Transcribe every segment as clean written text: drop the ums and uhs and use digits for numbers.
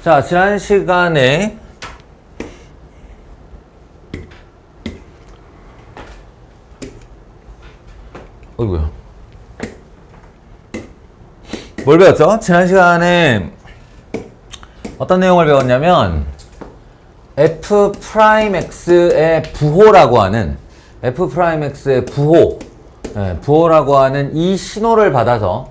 자, 지난 시간에 어이구야. 뭘 배웠죠? 지난 시간에 어떤 내용을 배웠냐면 f'x의 부호라고 하는 f'x의 부호, 부호라고 하는 이 신호를 받아서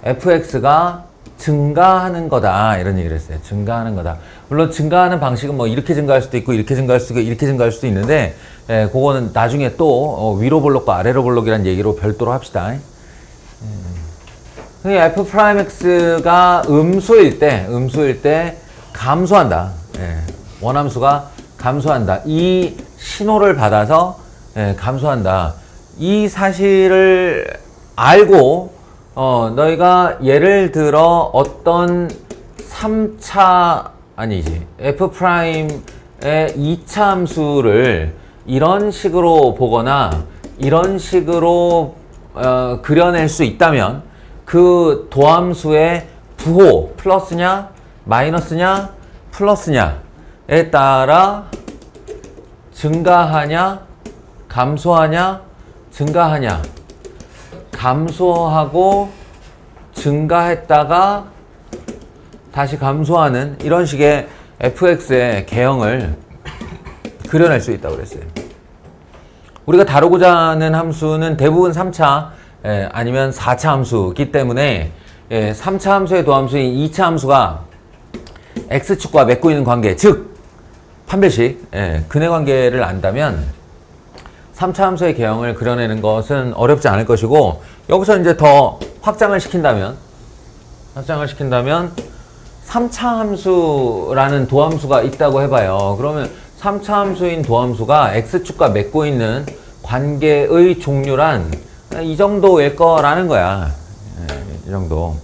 fx가 증가하는 거다 이런 얘기를 했어요. 증가하는 거다. 물론 증가하는 방식은 뭐 이렇게 증가할 수도 있고 이렇게 증가할 수도 있고 이렇게 증가할 수도 있는데 그거는 나중에 또 위로 볼록과 아래로 볼록이라는 얘기로 별도로 합시다. f'x가 음수일 때 감소한다. 원함수가 감소한다. 이 신호를 받아서 감소한다. 이 사실을 알고 너희가 예를 들어 어떤 3차 아니지 f'의 2차 함수를 이런 식으로 보거나 이런 식으로 그려낼 수 있다면 그 도함수의 부호 플러스냐 마이너스냐 플러스냐에 따라 증가하냐 감소하냐 증가하냐 감소하고 증가했다가 다시 감소하는 이런 식의 fx의 개형을 그려낼 수 있다고 그랬어요. 우리가 다루고자 하는 함수는 대부분 3차 아니면 4차 함수이기 때문에 3차 함수의 도함수인 2차 함수가 x축과 맺고 있는 관계, 즉 판별식, 근해 관계를 안다면 3차 함수의 개형을 그려내는 것은 어렵지 않을 것이고, 여기서 이제 더 확장을 시킨다면 3차 함수라는 도함수가 있다고 해봐요. 그러면 3차 함수인 도함수가 x축과 맺고 있는 관계의 종류란 이 정도일 거라는 거야. 이 정도.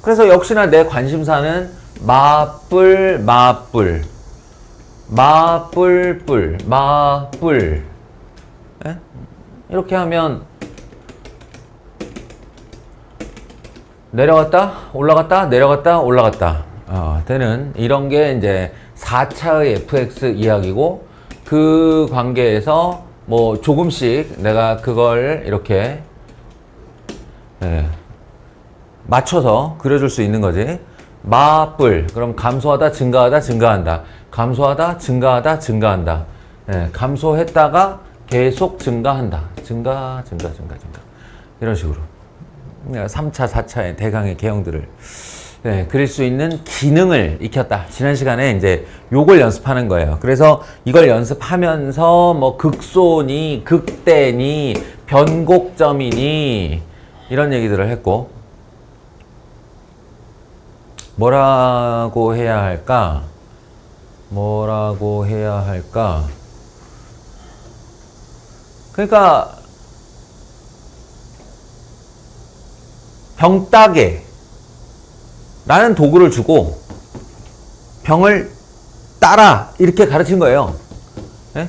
그래서 역시나 내 관심사는 마뿔 이렇게 하면 내려갔다 올라갔다 내려갔다 올라갔다 되는 이런 게 이제 4차의 fx 이야기고, 그 관계에서 뭐 조금씩 내가 그걸 이렇게 맞춰서 그려줄 수 있는 거지. 마뿔 그럼 감소하다 증가하다 증가한다, 감소하다 증가하다 증가한다, 감소했다가 계속 증가한다, 증가 이런 식으로 3차 4차의 대강의 개형들을 그릴 수 있는 기능을 익혔다. 지난 시간에 이제 요걸 연습하는 거예요. 그래서 이걸 연습하면서 뭐 극소니 극대니 변곡점이니 이런 얘기들을 했고, 뭐라고 해야 할까? 그러니까 병따개 라는 도구를 주고 병을 따라 이렇게 가르친 거예요.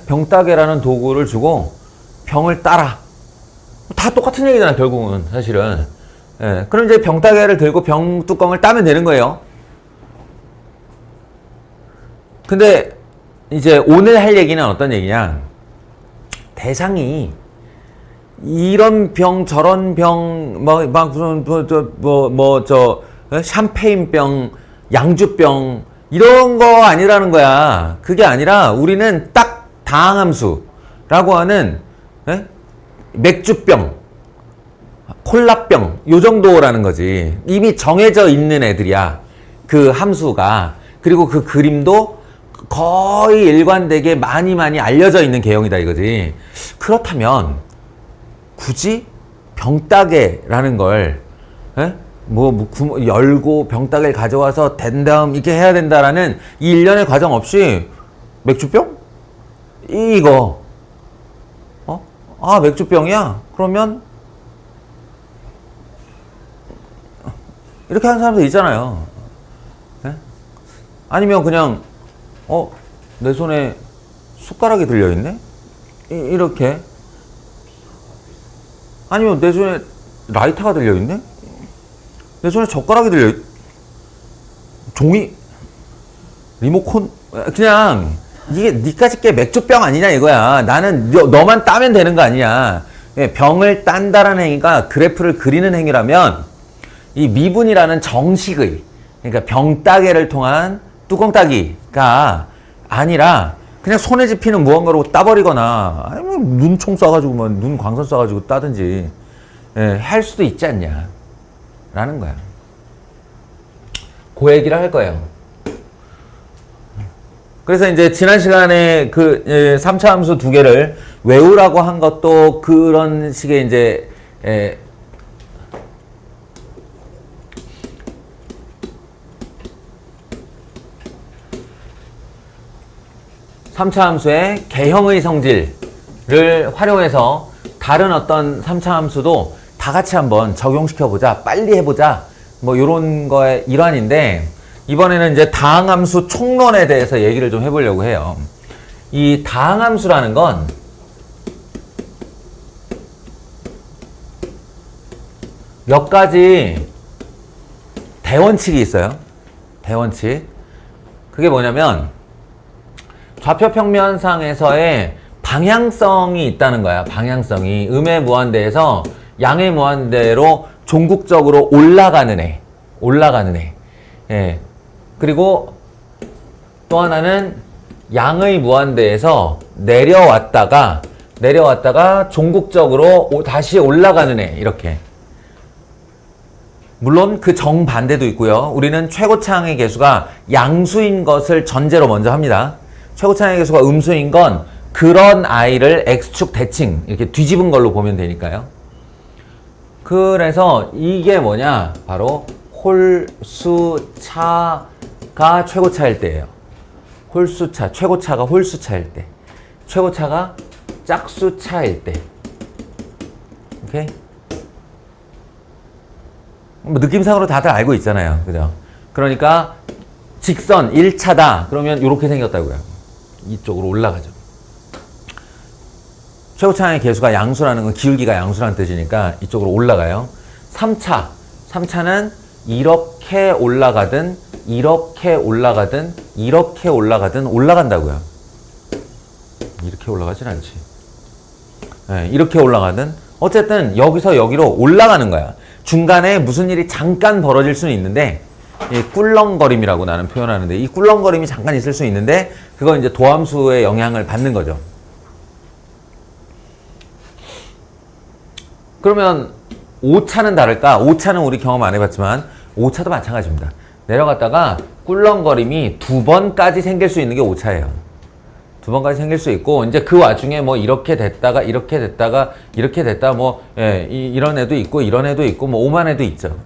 병따개라는 도구를 주고 병을 따라, 다 똑같은 얘기잖아 결국은 사실은. 그럼 이제 병따개를 들고 병 뚜껑을 따면 되는 거예요. 근데 이제 오늘 할 얘기는 어떤 얘기냐, 대상이 이런 병 저런 병 샴페인병 양주병 이런 거 아니라는 거야. 그게 아니라 우리는 딱 다항함수라고 하는 맥주병 콜라병 요 정도라는 거지. 이미 정해져 있는 애들이야 그 함수가. 그리고 그 그림도 거의 일관되게 많이 알려져 있는 개형이다 이거지. 그렇다면 굳이 병따개라는 걸 열고 병따개를 가져와서 댄 다음 이렇게 해야 된다라는 이 일련의 과정 없이 맥주병? 이거 맥주병이야? 그러면 이렇게 하는 사람들 있잖아요. 아니면 그냥 내 손에 숟가락이 들려있네? 이렇게. 아니면 내 손에 라이터가 들려있네? 내 손에 젓가락이 들려있. 종이 리모컨 그냥 이게 니까짓 게 맥주병 아니냐 이거야. 나는 너만 따면 되는 거 아니야. 병을 딴다라는 행위가 그래프를 그리는 행위라면 이 미분이라는 정식의 그러니까 병 따개를 통한 뚜껑 따기가 아니라 그냥 손에 집히는 무언가로 따버리거나 아니면 눈총 쏴가지고 뭐 눈 광선 쏴가지고 따든지 할 수도 있지 않냐 라는 거야. 그 얘기를 할 거예요. 그래서 이제 지난 시간에 그 3차 함수 두 개를 외우라고 한 것도 그런 식의 이제 3차 함수의 개형의 성질을 활용해서 다른 어떤 3차 함수도 다 같이 한번 적용시켜보자, 빨리 해보자, 뭐 요런 거의 일환인데 이번에는 이제 다항함수 총론에 대해서 얘기를 좀 해보려고 해요. 이 다항함수라는 건 몇 가지 대원칙이 있어요. 대원칙. 그게 뭐냐면 좌표 평면상에서의 방향성이 있다는 거야. 방향성이 음의 무한대에서 양의 무한대로 종국적으로 올라가는 애. 올라가는 애. 예. 그리고 또 하나는 양의 무한대에서 내려왔다가 종국적으로 다시 올라가는 애. 이렇게. 물론 그 정반대도 있고요. 우리는 최고차항의 개수가 양수인 것을 전제로 먼저 합니다. 최고차항의 개수가 음수인 건 그런 아이를 x축 대칭 이렇게 뒤집은 걸로 보면 되니까요. 그래서 이게 뭐냐? 바로 홀수차가 최고차일 때예요. 홀수차, 최고차가 홀수차일 때. 최고차가 짝수차일 때. 오케이? 뭐 느낌상으로 다들 알고 있잖아요. 그죠? 그러니까 직선 1차다. 그러면 이렇게 생겼다고요. 이쪽으로 올라가죠. 최고차항의 개수가 양수라는 건 기울기가 양수라는 뜻이니까 이쪽으로 올라가요. 3차는 이렇게 올라가든 이렇게 올라가든 이렇게 올라가든 올라간다고요. 이렇게 올라가진 않지. 네, 이렇게 올라가든 어쨌든 여기서 여기로 올라가는 거야. 중간에 무슨 일이 잠깐 벌어질 수는 있는데 꿀렁거림이라고 나는 표현하는데 이 꿀렁거림이 잠깐 있을 수 있는데 그건 이제 도함수의 영향을 받는 거죠. 그러면 5차는 다를까? 5차는 우리 경험 안 해봤지만 5차도 마찬가지입니다. 내려갔다가 꿀렁거림이 2번까지 생길 수 있는 게 5차예요. 2번까지 생길 수 있고 이제 그 와중에 뭐 이렇게 됐다가 이렇게 됐다가 이렇게 됐다 뭐 이런 애도 있고 이런 애도 있고 뭐 오만 애도 있죠.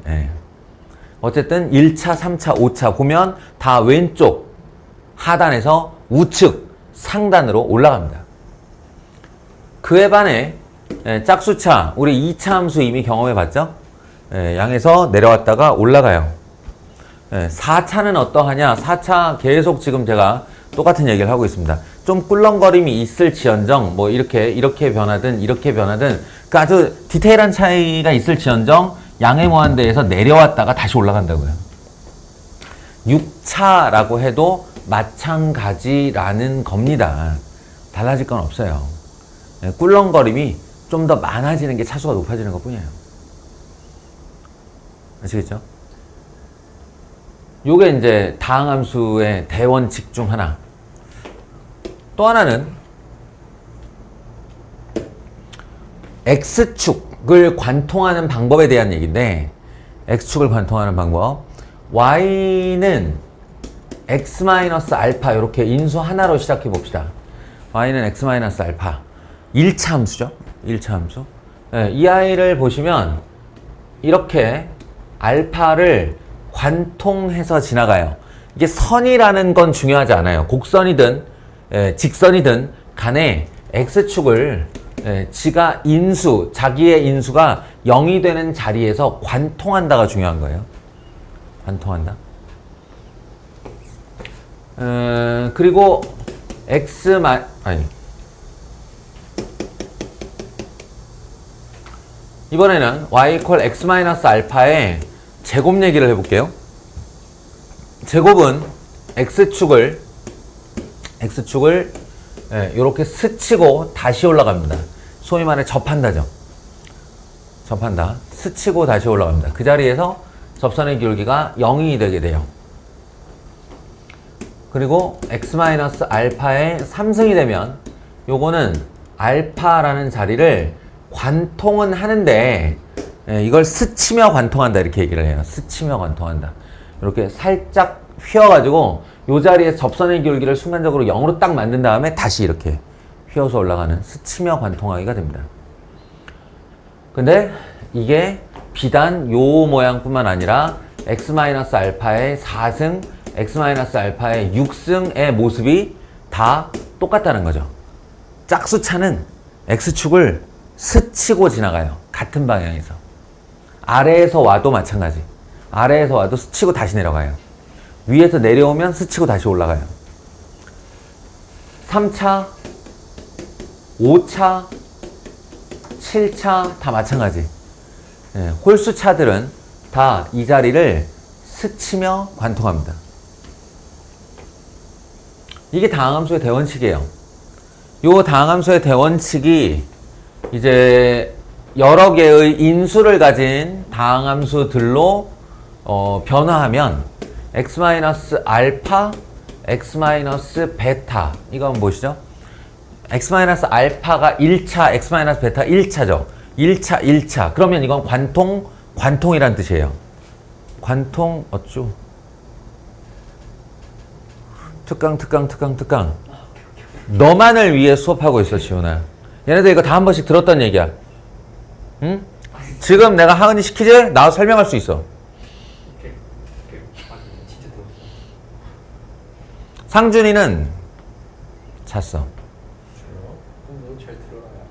어쨌든 1차, 3차, 5차 보면 다 왼쪽 하단에서 우측 상단으로 올라갑니다. 그에 반해 짝수차 우리 2차 함수 이미 경험해 봤죠? 양에서 내려왔다가 올라가요. 4차는 어떠하냐? 4차 계속 지금 제가 똑같은 얘기를 하고 있습니다. 좀 꿀렁거림이 있을지언정 뭐 이렇게 변하든 이렇게 변하든 그 아주 디테일한 차이가 있을지언정 양의 무한대에서 내려왔다가 다시 올라간다고요. 6차라고 해도 마찬가지라는 겁니다. 달라질 건 없어요. 꿀렁거림이 좀 더 많아지는 게 차수가 높아지는 것 뿐이에요. 아시겠죠? 요게 이제 다항함수의 대원칙 중 하나. 또 하나는 X축을 관통하는 방법에 대한 얘기인데 X축을 관통하는 방법 Y는 X-알파 이렇게 인수 하나로 시작해 봅시다. Y는 X-알파 1차 함수죠. 1차 함수. 이 아이를 보시면 이렇게 알파를 관통해서 지나가요. 이게 선이라는 건 중요하지 않아요. 곡선이든 직선이든 간에 X축을 자기의 인수가 0이 되는 자리에서 관통한다가 중요한 거예요. 관통한다. 그리고 이번에는 y = x-알파의 제곱 얘기를 해볼게요. 제곱은 x축을 이렇게 스치고 다시 올라갑니다. 소위 말해 접한다죠. 접한다. 스치고 다시 올라갑니다. 그 자리에서 접선의 기울기가 0이 되게 돼요. 그리고 x-알파의 3승이 되면 요거는 알파라는 자리를 관통은 하는데 이걸 스치며 관통한다 이렇게 얘기를 해요. 스치며 관통한다. 이렇게 살짝 휘어가지고 요 자리에 접선의 기울기를 순간적으로 0으로 딱 만든 다음에 다시 이렇게 휘어서 올라가는 스치며 관통하기가 됩니다. 근데 이게 비단 요 모양뿐만 아니라 x-알파의 4승, x-알파의 6승의 모습이 다 똑같다는 거죠. 짝수차는 x축을 스치고 지나가요. 같은 방향에서. 아래에서 와도 마찬가지. 아래에서 와도 스치고 다시 내려가요. 위에서 내려오면 스치고 다시 올라가요. 3차, 5차, 7차 다 마찬가지. 홀수차들은 다 이 자리를 스치며 관통합니다. 이게 다항함수의 대원칙이에요. 요 다항함수의 대원칙이 이제 여러 개의 인수를 가진 다항함수들로 변화하면 x-알파, x-베타 이건 무엇이죠? x-알파가 1차, x-베타 1차죠. 1차. 그러면 이건 관통이란 뜻이에요. 관통 어쭈? 특강. 너만을 위해 수업하고 있어, 지훈아. 얘네들 이거 다 한 번씩 들었던 얘기야. 응? 지금 내가 하은이 시키지? 나와서 설명할 수 있어. 상준이는 잤어. 잘 들어가요.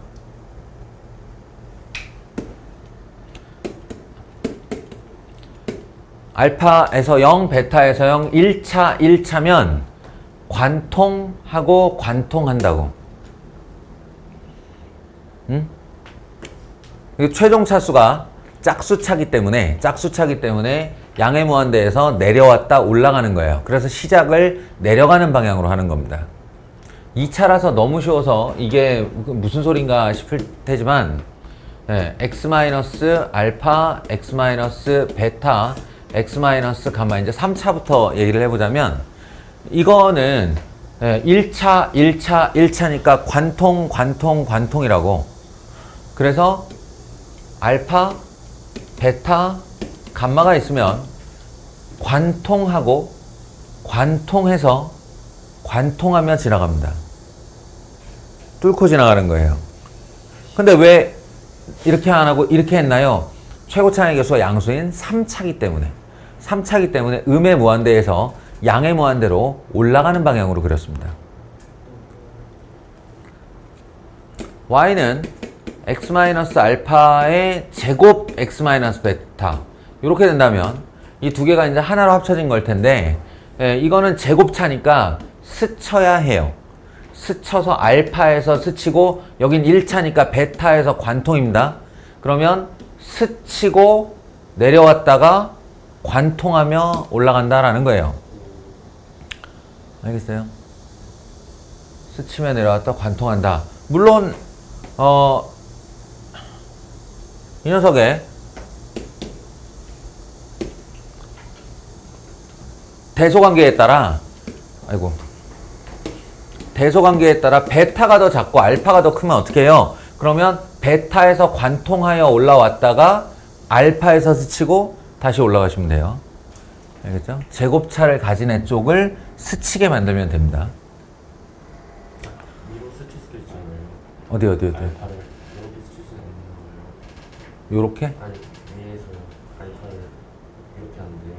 알파에서 0, 베타에서 0, 1차면 관통하고 관통한다고. 응? 최종 차수가 짝수차기 때문에 양의 무한대에서 내려왔다 올라가는 거예요. 그래서 시작을 내려가는 방향으로 하는 겁니다. 2차라서 너무 쉬워서 이게 무슨 소린가 싶을 테지만 x-알파, x-베타, x-감마 이제 3차부터 얘기를 해보자면 이거는 1차니까 관통이라고. 그래서 알파, 베타, 감마가 있으면 관통하고 관통해서 관통하며 지나갑니다. 뚫고 지나가는 거예요. 근데 왜 이렇게 안 하고 이렇게 했나요? 최고차의 개수가 양수인 3차기 때문에 음의 무한대에서 양의 무한대로 올라가는 방향으로 그렸습니다. y는 x-알파의 제곱 x-베타 이렇게 된다면 이 두 개가 이제 하나로 합쳐진 걸 텐데 이거는 제곱차니까 스쳐야 해요. 스쳐서 알파에서 스치고 여긴 1차니까 베타에서 관통입니다. 그러면 스치고 내려왔다가 관통하며 올라간다라는 거예요. 알겠어요? 스치며 내려왔다 관통한다. 물론 이 녀석의 대소관계에 따라 베타가 더 작고 알파가 더 크면 어떻게 해요? 그러면 베타에서 관통하여 올라왔다가 알파에서 스치고 다시 올라가시면 돼요. 알겠죠? 제곱차를 가진 애 쪽을 스치게 만들면 됩니다. 위로 스칠 수도 있잖아요. 어디? 알파를 이렇게 스칠 수는 없는 거예요. 요렇게? 아니 위에서 알파를 이렇게 하는데요.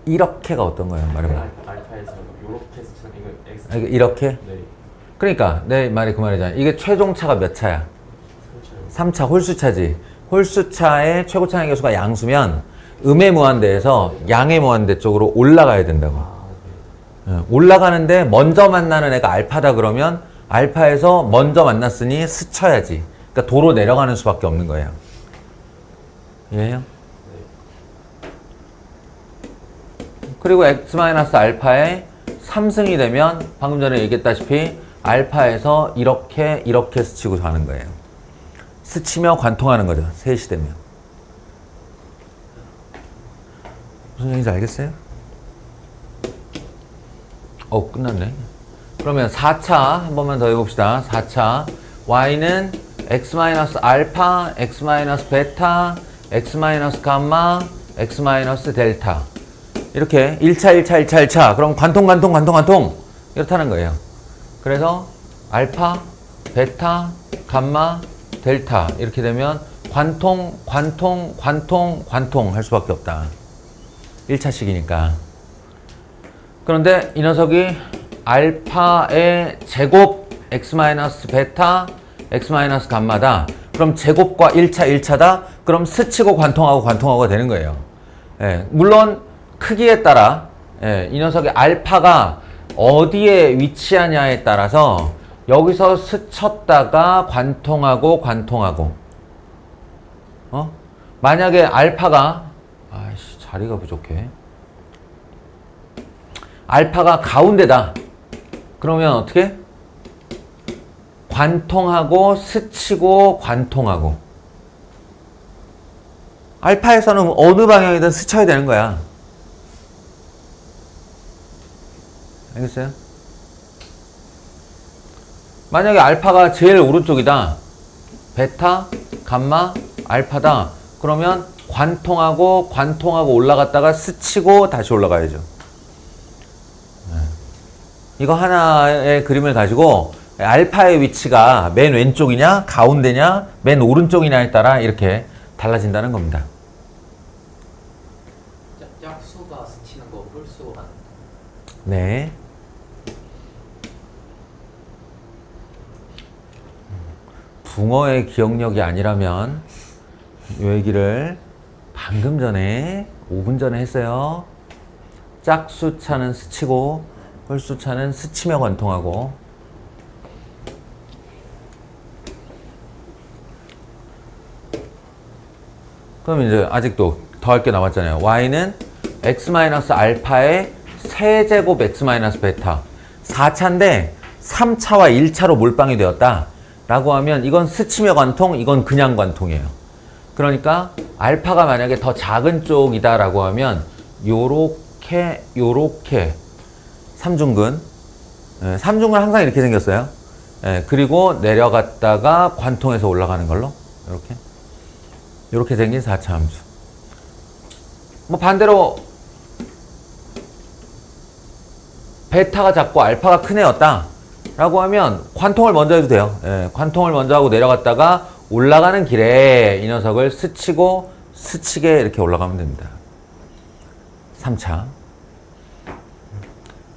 이렇게가 어떤 거예요? 말해봐. 알파에서 이렇게 스치는 이거 X. 이렇게? 네. 그러니까 내 말이 그 말이잖아. 이게 최종차가 몇 차야? 3차 홀수차지. 홀수차의 최고차의 개수가 양수면 음의 무한대에서 양의 무한대 쪽으로 올라가야 된다고. 올라가는데 먼저 만나는 애가 알파다 그러면 알파에서 먼저 만났으니 스쳐야지. 그러니까 도로 내려가는 수밖에 없는 거예요. 이해해요? 그리고 x-알파의 3승이 되면 방금 전에 얘기했다시피 알파에서 이렇게 스치고 가는 거예요. 스치며 관통하는 거죠. 3시 되면. 무슨 얘기인지 알겠어요? 끝났네. 그러면 4차 한 번만 더 해봅시다. 4차 y는 x-알파, x-베타, x-감마, x-델타 이렇게 1차 그럼 관통 이렇다는 거예요. 그래서 알파, 베타, 감마, 델타 이렇게 되면 관통 할 수밖에 없다. 1차식이니까. 그런데 이 녀석이 알파의 제곱 x-베타, x-감마다. 그럼 제곱과 1차다. 그럼 스치고 관통하고 되는 거예요. 예, 물론 크기에 따라 이 녀석의 알파가 어디에 위치하냐에 따라서 여기서 스쳤다가 관통하고 만약에 알파가 자리가 부족해. 알파가 가운데다. 그러면 어떻게? 관통하고 스치고 관통하고. 알파에서는 어느 방향이든 스쳐야 되는 거야. 알겠어요? 만약에 알파가 제일 오른쪽이다. 베타, 감마, 알파다. 그러면 관통하고 올라갔다가 스치고 다시 올라가야죠. 이거 하나의 그림을 가지고 알파의 위치가 맨 왼쪽이냐, 가운데냐, 맨 오른쪽이냐에 따라 이렇게 달라진다는 겁니다. 짝수가 스치는 거 홀수가 네. 붕어의 기억력이 아니라면 이 얘기를 방금 전에 5분 전에 했어요. 짝수차는 스치고 홀수차는 스치며 관통하고. 그럼 이제 아직도 더 할 게 남았잖아요. y는 x-알파의 세제곱 x-베타 4차인데 3차와 1차로 몰빵이 되었다 라고 하면 이건 스치며 관통, 이건 그냥 관통이에요. 그러니까 알파가 만약에 더 작은 쪽이다 라고 하면 요렇게 삼중근. 삼중근 항상 이렇게 생겼어요. 그리고 내려갔다가 관통해서 올라가는 걸로 이렇게 생긴 4차 함수. 뭐 반대로 베타가 작고 알파가 큰 애였다 라고 하면 관통을 먼저 해도 돼요. 관통을 먼저 하고 내려갔다가 올라가는 길에 이 녀석을 스치게 이렇게 올라가면 됩니다. 3차.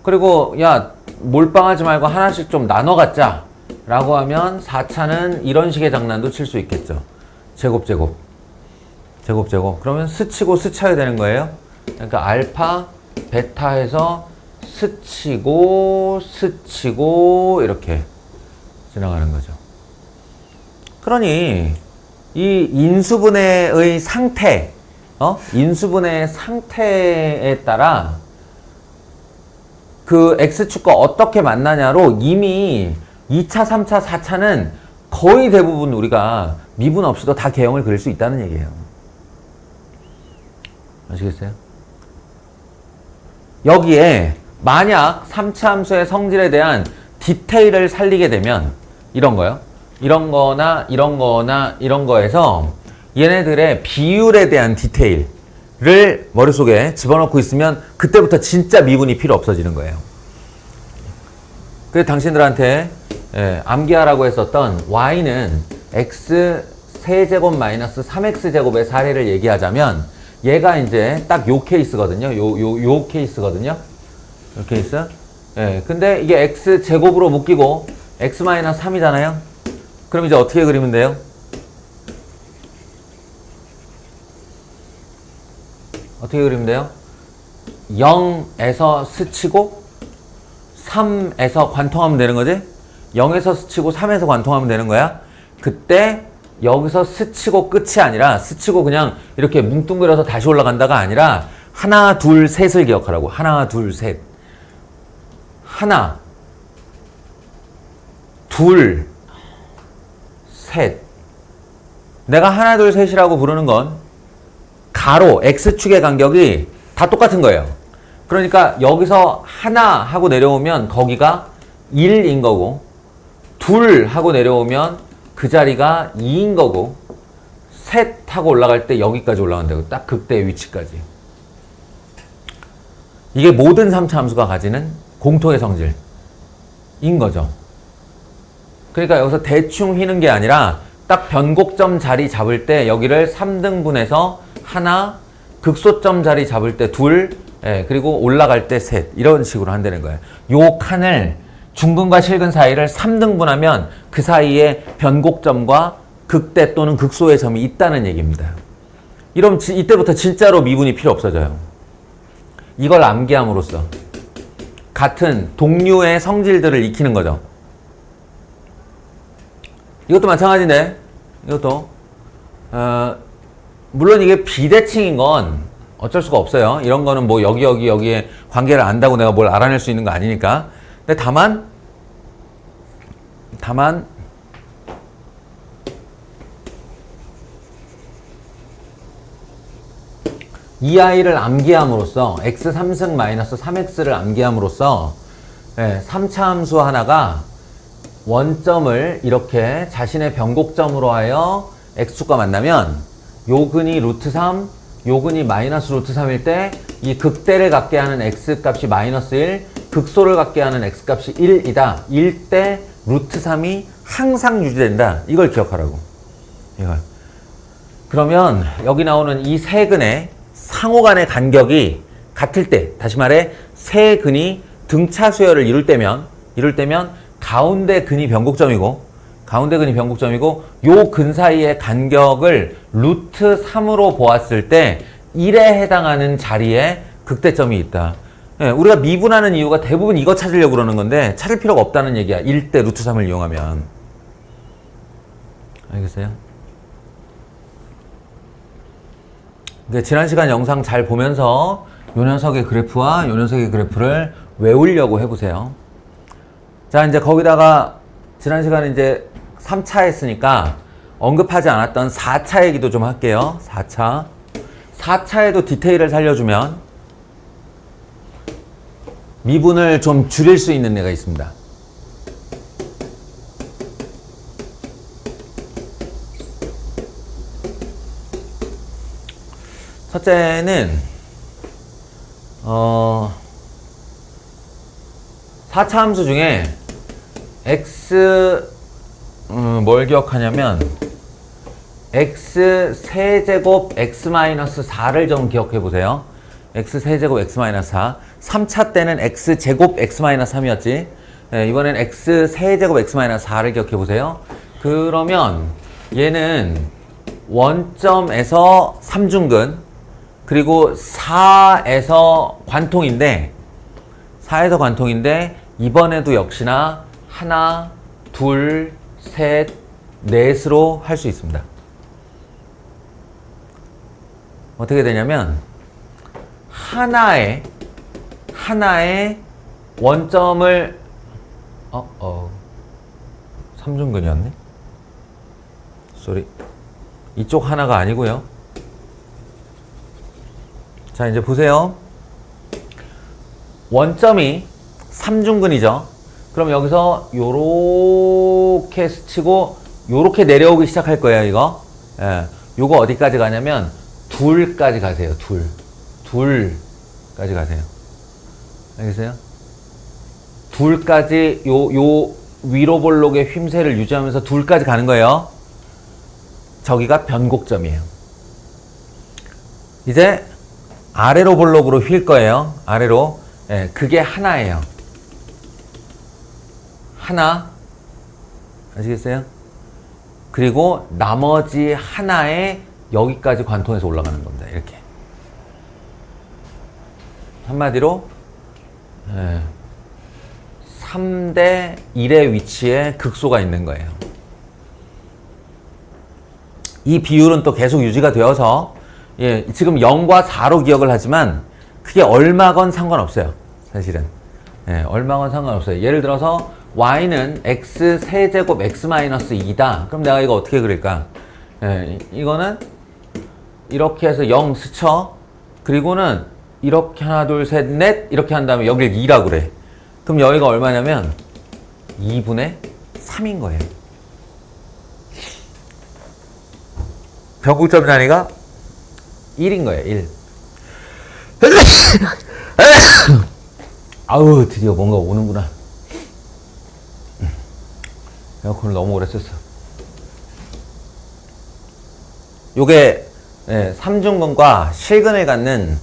그리고 야 몰빵하지 말고 하나씩 좀 나눠 갖자 라고 하면 4차는 이런 식의 장난도 칠 수 있겠죠. 제곱. 그러면 스쳐야 되는 거예요. 그러니까 알파, 베타에서 스치고 이렇게 지나가는 거죠. 그러니 이 인수분해의 상태, 인수분해의 상태에 따라 그 X축과 어떻게 만나냐로 이미 2차, 3차, 4차는 거의 대부분 우리가 미분 없이도 다 개형을 그릴 수 있다는 얘기예요. 아시겠어요? 여기에 만약 3차 함수의 성질에 대한 디테일을 살리게 되면 이런 거요. 이런 거나 이런 거에서 얘네들의 비율에 대한 디테일을 머릿속에 집어넣고 있으면 그때부터 진짜 미분이 필요 없어지는 거예요. 그래서 당신들한테 암기하라고 했었던 y는 x 세제곱 마이너스 3x제곱의 사례를 얘기하자면 얘가 이제 딱 요 케이스거든요. 요 케이스거든요. 요 케이스. 근데 이게 x 제곱으로 묶이고 x 마이너스 3이잖아요. 그럼 이제 어떻게 그리면 돼요? 어떻게 그리면 돼요? 0에서 스치고 3에서 관통하면 되는 거지? 0에서 스치고 3에서 관통하면 되는 거야. 그때 여기서 스치고 끝이 아니라 스치고 그냥 이렇게 뭉뚱그려서 다시 올라간다가 아니라 하나, 둘, 셋을 기억하라고. 하나, 둘, 셋. 하나, 둘, 셋. 내가 하나, 둘, 셋이라고 부르는 건 가로, X축의 간격이 다 똑같은 거예요. 그러니까 여기서 하나 하고 내려오면 거기가 1인 거고, 둘 하고 내려오면 그 자리가 2인 거고, 셋 하고 올라갈 때 여기까지 올라간다고. 딱 극대의 위치까지. 이게 모든 3차 함수가 가지는 공통의 성질인 거죠. 그러니까 여기서 대충 휘는 게 아니라 딱 변곡점 자리 잡을 때 여기를 3등분해서 하나, 극소점 자리 잡을 때 둘, 그리고 올라갈 때 셋, 이런 식으로 한다는 거예요. 요 칸을 중근과 실근 사이를 3등분하면 그 사이에 변곡점과 극대 또는 극소의 점이 있다는 얘기입니다. 이러면 이때부터 진짜로 미분이 필요 없어져요. 이걸 암기함으로써 같은 동류의 성질들을 익히는 거죠. 이것도 마찬가지인데, 이것도 물론 이게 비대칭인 건 어쩔 수가 없어요. 이런 거는 뭐 여기에 관계를 안다고 내가 뭘 알아낼 수 있는 거 아니니까. 근데 다만 이 아이를 암기함으로써 x 3승 마이너스 3x를 암기함으로써 3차 함수 하나가 원점을 이렇게 자신의 변곡점으로 하여 x축과 만나면 요 근이 루트 3, 요 근이 마이너스 루트 3일 때 이 극대를 갖게 하는 x 값이 마이너스 1, 극소를 갖게 하는 x 값이 1이다. 일 때 루트 3이 항상 유지된다. 이걸 기억하라고. 이걸. 그러면 여기 나오는 이 세 근의 상호 간의 간격이 같을 때, 다시 말해 세 근이 등차 수열을 이룰 때면 가운데 근이 변곡점이고 요 근 사이의 간격을 루트 3으로 보았을 때 1에 해당하는 자리에 극대점이 있다. 우리가 미분하는 이유가 대부분 이거 찾으려고 그러는 건데 찾을 필요가 없다는 얘기야. 1대 루트 3을 이용하면. 알겠어요? 지난 시간 영상 잘 보면서 요 녀석의 그래프와 요 녀석의 그래프를 외우려고 해보세요. 자, 이제 거기다가 지난 시간에 이제 3차 했으니까 언급하지 않았던 4차 얘기도 좀 할게요. 4차에도 디테일을 살려주면 미분을 좀 줄일 수 있는 애가 있습니다. 첫째는 4차 함수 중에 x 뭘 기억하냐면 x 세제곱 x 마이너스 4를 좀 기억해 보세요. x 세제곱 x 마이너스 4. 3차 때는 x 제곱 x 마이너스 3이었지. 이번엔 x 세제곱 x 마이너스 4를 기억해 보세요. 그러면 얘는 원점에서 3중근 그리고 4에서 관통인데 이번에도 역시나 하나, 둘, 셋, 넷으로 할 수 있습니다. 어떻게 되냐면 하나의 원점을 3중근이었네? 쏘리. 이쪽 하나가 아니고요. 자, 이제 보세요. 원점이 3중근이죠. 그럼 여기서 요렇게 스치고 요렇게 내려오기 시작할 거예요, 이거. 요거 어디까지 가냐면 둘까지 가세요. 둘까지 가세요. 알겠어요? 둘까지 요 위로 볼록의 휨새를 유지하면서 둘까지 가는 거예요. 저기가 변곡점이에요. 이제 아래로 볼록으로 휠 거예요. 아래로. 그게 하나예요. 하나. 아시겠어요? 그리고 나머지 하나에 여기까지 관통해서 올라가는 겁니다. 이렇게. 한마디로 3대 1의 위치에 극소가 있는 거예요. 이 비율은 또 계속 유지가 되어서 지금 0과 4로 기억을 하지만 그게 얼마건 상관없어요. 사실은. 예, 얼마건 상관없어요. 예를 들어서 y는 x 세제곱 x 마이너스 2다. 그럼 내가 이거 어떻게 그릴까? 예, 이거는 이렇게 해서 0 스쳐. 그리고는 이렇게 하나 둘 셋 넷 이렇게 한 다음에 여길 2라고 그래. 그럼 여기가 얼마냐면 2분의 3인 거예요. 변곡점 단위가 1인 거예요. 1. 아우 드디어 뭔가 오는구나. 에어컨을 너무 오래 썼어. 요게 삼중근과 실근을 갖는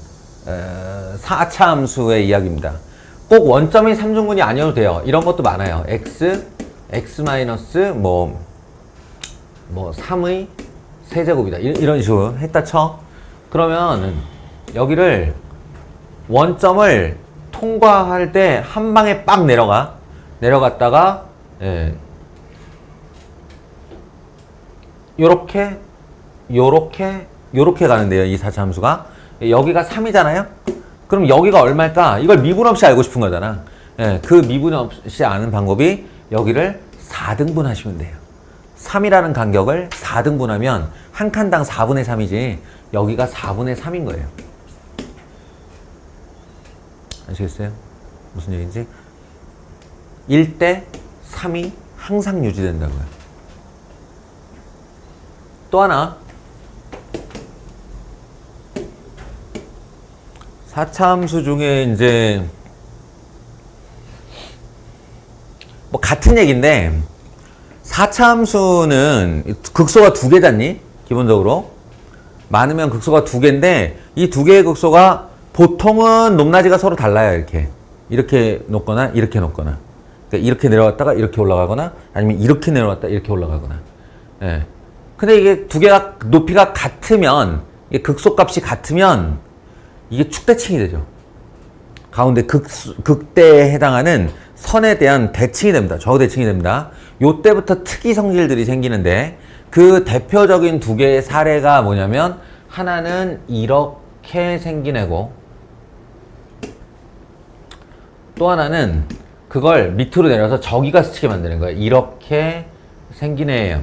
4차 함수의 이야기입니다. 꼭 원점이 삼중근이 아니어도 돼요. 이런 것도 많아요. x 마이너스 뭐 3의 세제곱이다. 이런 식으로 했다 쳐. 그러면 여기를 원점을 통과할 때 한 방에 빡 내려갔다가 요렇게 가는데요. 이 4차 함수가. 여기가 3이잖아요. 그럼 여기가 얼마일까? 이걸 미분 없이 알고 싶은 거잖아. 그 미분 없이 아는 방법이 여기를 4등분 하시면 돼요. 3이라는 간격을 4등분하면 한 칸당 4분의 3이지 여기가 4분의 3인 거예요. 아시겠어요? 무슨 얘기인지? 1대 3이 항상 유지된다고요. 또 하나 4차 함수 중에 이제 뭐 같은 얘기인데 4차 함수는 극소가 2개잖니? 기본적으로 많으면 극소가 2개인데 이 2개의 극소가 보통은 높낮이가 서로 달라요. 이렇게 놓거나 이렇게 놓거나 그러니까 이렇게 내려갔다가 이렇게 올라가거나 아니면 이렇게 내려갔다 이렇게 올라가거나. 근데 이게 2개가 높이가 같으면 이게 극소값이 같으면 이게 축대칭이 되죠. 가운데 극대에 해당하는 선에 대한 대칭이 됩니다. 좌우대칭이 됩니다. 요때부터 특이 성질들이 생기는데 그 대표적인 2개의 사례가 뭐냐면 하나는 이렇게 생긴 애고 또 하나는 그걸 밑으로 내려서 저기가 스치게 만드는 거예요. 이렇게 생긴 애예요.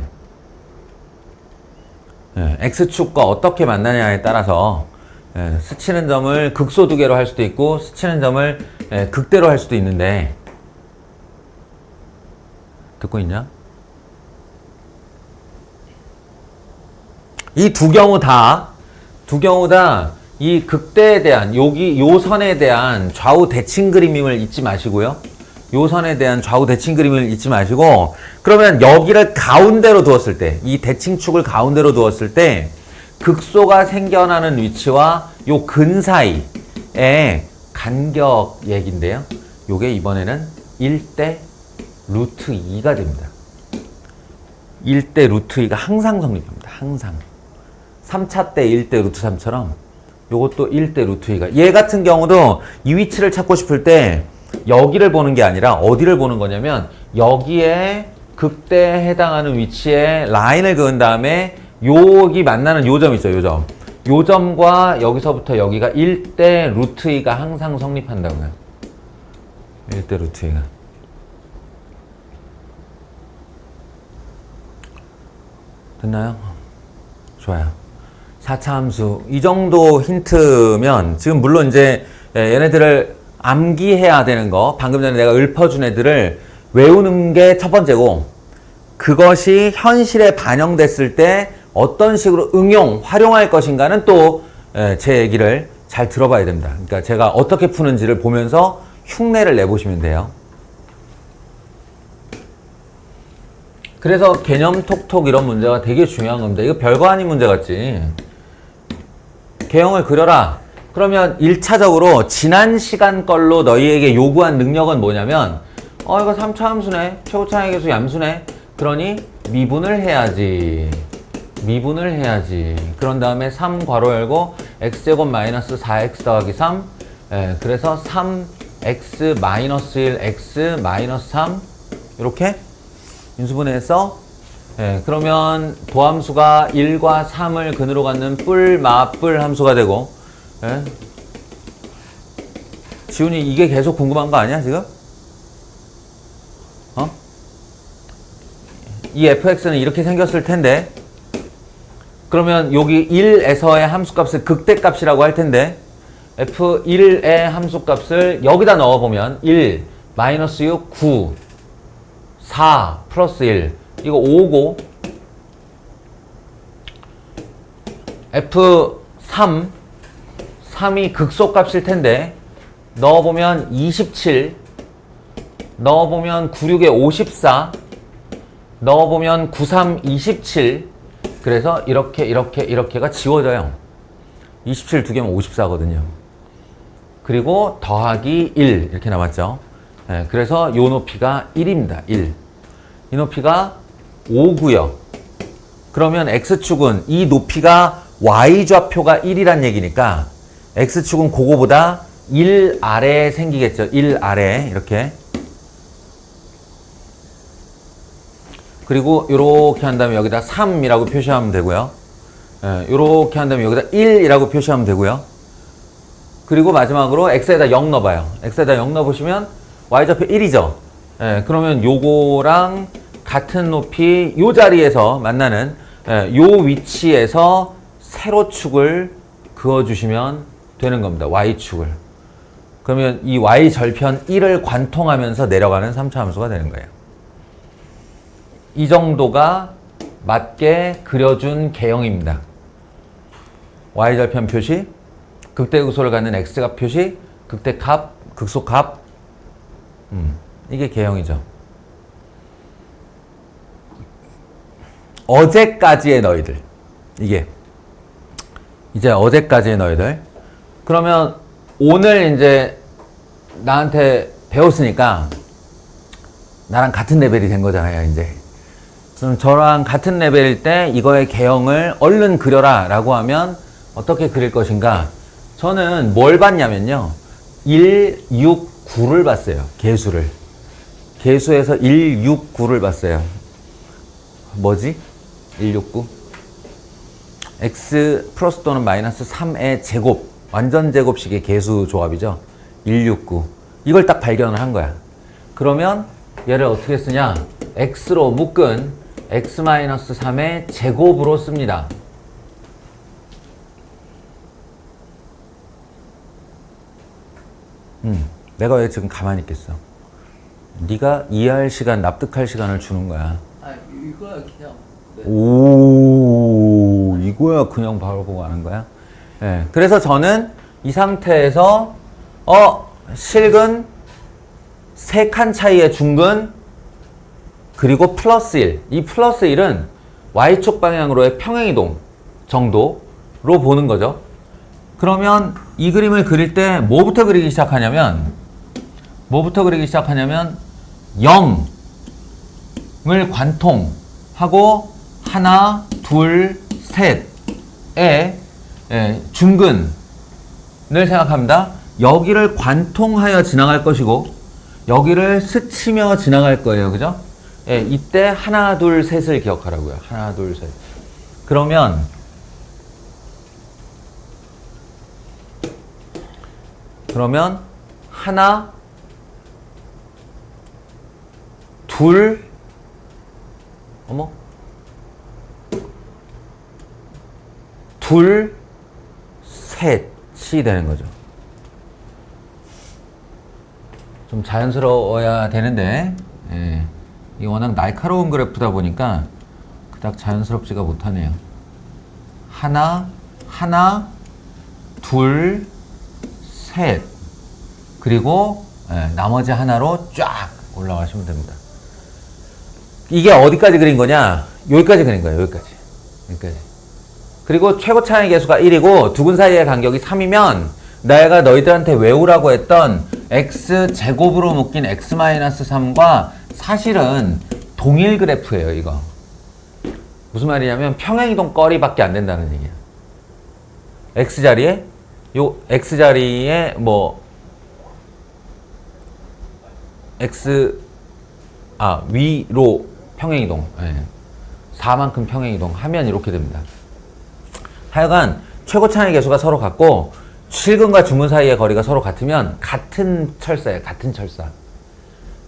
X축과 어떻게 만나냐에 따라서 스치는 점을 극소 2개로 할 수도 있고 스치는 점을 극대로 할 수도 있는데 듣고 있냐? 이 두 경우 다 이 극대에 대한 요 선에 대한 좌우 대칭 그림임을 잊지 마시고요. 요 선에 대한 좌우 대칭 그림을 잊지 마시고 그러면 여기를 가운데로 두었을 때 이 대칭축을 가운데로 두었을 때 극소가 생겨나는 위치와 요 근 사이의 간격 얘기인데요. 요게 이번에는 1대 루트 2가 됩니다. 1대 루트 2가 항상 성립합니다. 항상. 3차 때 1대 루트 3처럼 요것도 1대 루트 2가. 얘 같은 경우도 이 위치를 찾고 싶을 때 여기를 보는 게 아니라 어디를 보는 거냐면 여기에 극대에 해당하는 위치에 라인을 그은 다음에 여기 만나는 요 점 있죠. 요 점. 요 점과 여기서부터 여기가 1대 루트 2가 항상 성립한다고요. 1대 루트 2가. 됐나요? 좋아요. 4차 함수. 이 정도 힌트면 지금 물론 이제 얘네들을 암기해야 되는 거 방금 전에 내가 읊어준 애들을 외우는 게 첫 번째고 그것이 현실에 반영됐을 때 어떤 식으로 활용할 것인가는 또 제 얘기를 잘 들어봐야 됩니다. 그러니까 제가 어떻게 푸는지를 보면서 흉내를 내보시면 돼요. 그래서 개념 톡톡 이런 문제가 되게 중요한 겁니다. 이거 별거 아닌 문제 같지. 개형을 그려라. 그러면 1차적으로 지난 시간 걸로 너희에게 요구한 능력은 뭐냐면 이거 3차 함수네. 최고차항의 계수 얌수네. 그러니 미분을 해야지. 그런 다음에 3 괄호 열고 x제곱 마이너스 4x 더하기 3 그래서 3x 마이너스 1 x 마이너스 3 이렇게 인수분해해서 그러면 도함수가 1과 3을 근으로 갖는 뿔, 마, 뿔 함수가 되고 지훈이 이게 계속 궁금한 거 아니야 지금? 이 fx는 이렇게 생겼을 텐데 그러면 여기 1에서의 함수값을 극대값이라고 할 텐데 f1의 함수값을 여기다 넣어보면 1, 마이너스 6, 9, 4, 플러스 1 이거 5고 f3, 3이 극소값일 텐데 넣어보면 27, 넣어보면 96에 54, 넣어보면 93, 27 그래서 이렇게가 지워져요. 27 두 개면 54거든요. 그리고 더하기 1 이렇게 남았죠. 네, 그래서 요 높이가 1입니다. 1. 이 높이가 5고요. 그러면 x축은 이 높이가 y좌표가 1이란 얘기니까 x축은 그거보다 1 아래에 생기겠죠. 1 아래 이렇게. 그리고 이렇게 한 다음에 여기다 3이라고 표시하면 되고요. 이렇게 한 다음에 여기다 1이라고 표시하면 되고요. 그리고 마지막으로 x에다 0 넣어봐요. x에다 0 넣어보시면 y좌표 1이죠. 그러면 요거랑 같은 높이 요 자리에서 만나는 요 위치에서 세로축을 그어주시면 되는 겁니다. y축을. 그러면 이 y절편 1을 관통하면서 내려가는 3차 함수가 되는 거예요. 이 정도가 맞게 그려준 개형입니다. y절편 표시, 극대극소를 갖는 x값 표시, 극대값, 극소값. 이게 개형이죠. 어제까지의 너희들. 이게 이제 어제까지의 너희들. 그러면 오늘 이제 나한테 배웠으니까 나랑 같은 레벨이 된 거잖아요, 이제. 그럼 저랑 같은 레벨일 때 이거의 개형을 얼른 그려라 라고 하면 어떻게 그릴 것인가? 저는 뭘 봤냐면요. 1, 6, 9를 봤어요. 개수를. 개수에서 1, 6, 9를 봤어요. 뭐지? 1, 6, 9? x 플러스 또는 마이너스 3의 제곱. 완전 제곱식의 개수 조합이죠. 1, 6, 9. 이걸 딱 발견을 한 거야. 그러면 얘를 어떻게 쓰냐? x로 묶은 x-3의 제곱으로 씁니다. 내가 왜 지금 가만히 있겠어? 네가 이해할 시간, 납득할 시간을 주는 거야. 아 이거야 그냥. 네. 오, 이거야 그냥 바로 보고 하는 거야? 네. 그래서 저는 이 상태에서 실근 3칸 차이의 중근 그리고 플러스 1. 이 플러스 1은 y축 방향으로의 평행이동 정도로 보는 거죠. 그러면 이 그림을 그릴 때 뭐부터 그리기 시작하냐면 0을 관통하고 하나, 둘, 셋의 중근을 생각합니다. 여기를 관통하여 지나갈 것이고 여기를 스치며 지나갈 거예요. 그죠? 이때 하나, 둘, 셋을 기억하라고요. 하나, 둘, 셋. 그러면 하나, 둘, 둘, 셋이 되는 거죠. 좀 자연스러워야 되는데 이게 워낙 날카로운 그래프다 보니까 그닥 자연스럽지가 못하네요. 하나, 둘, 셋. 그리고 나머지 하나로 쫙 올라가시면 됩니다. 이게 어디까지 그린 거냐? 여기까지 그린 거예요. 여기까지. 그리고 최고 차이 계수가 1이고 두근 사이의 간격이 3이면 내가 너희들한테 외우라고 했던 x제곱으로 묶인 x-3과 사실은 동일 그래프예요. 이거. 무슨 말이냐면 평행이동 거리밖에 안 된다는 얘기야. x자리에 위로 평행이동. 4만큼 평행이동 하면 이렇게 됩니다. 하여간 최고 차이 계수가 서로 같고 실근과 중근 사이의 거리가 서로 같으면 같은 철사예요. 같은 철사.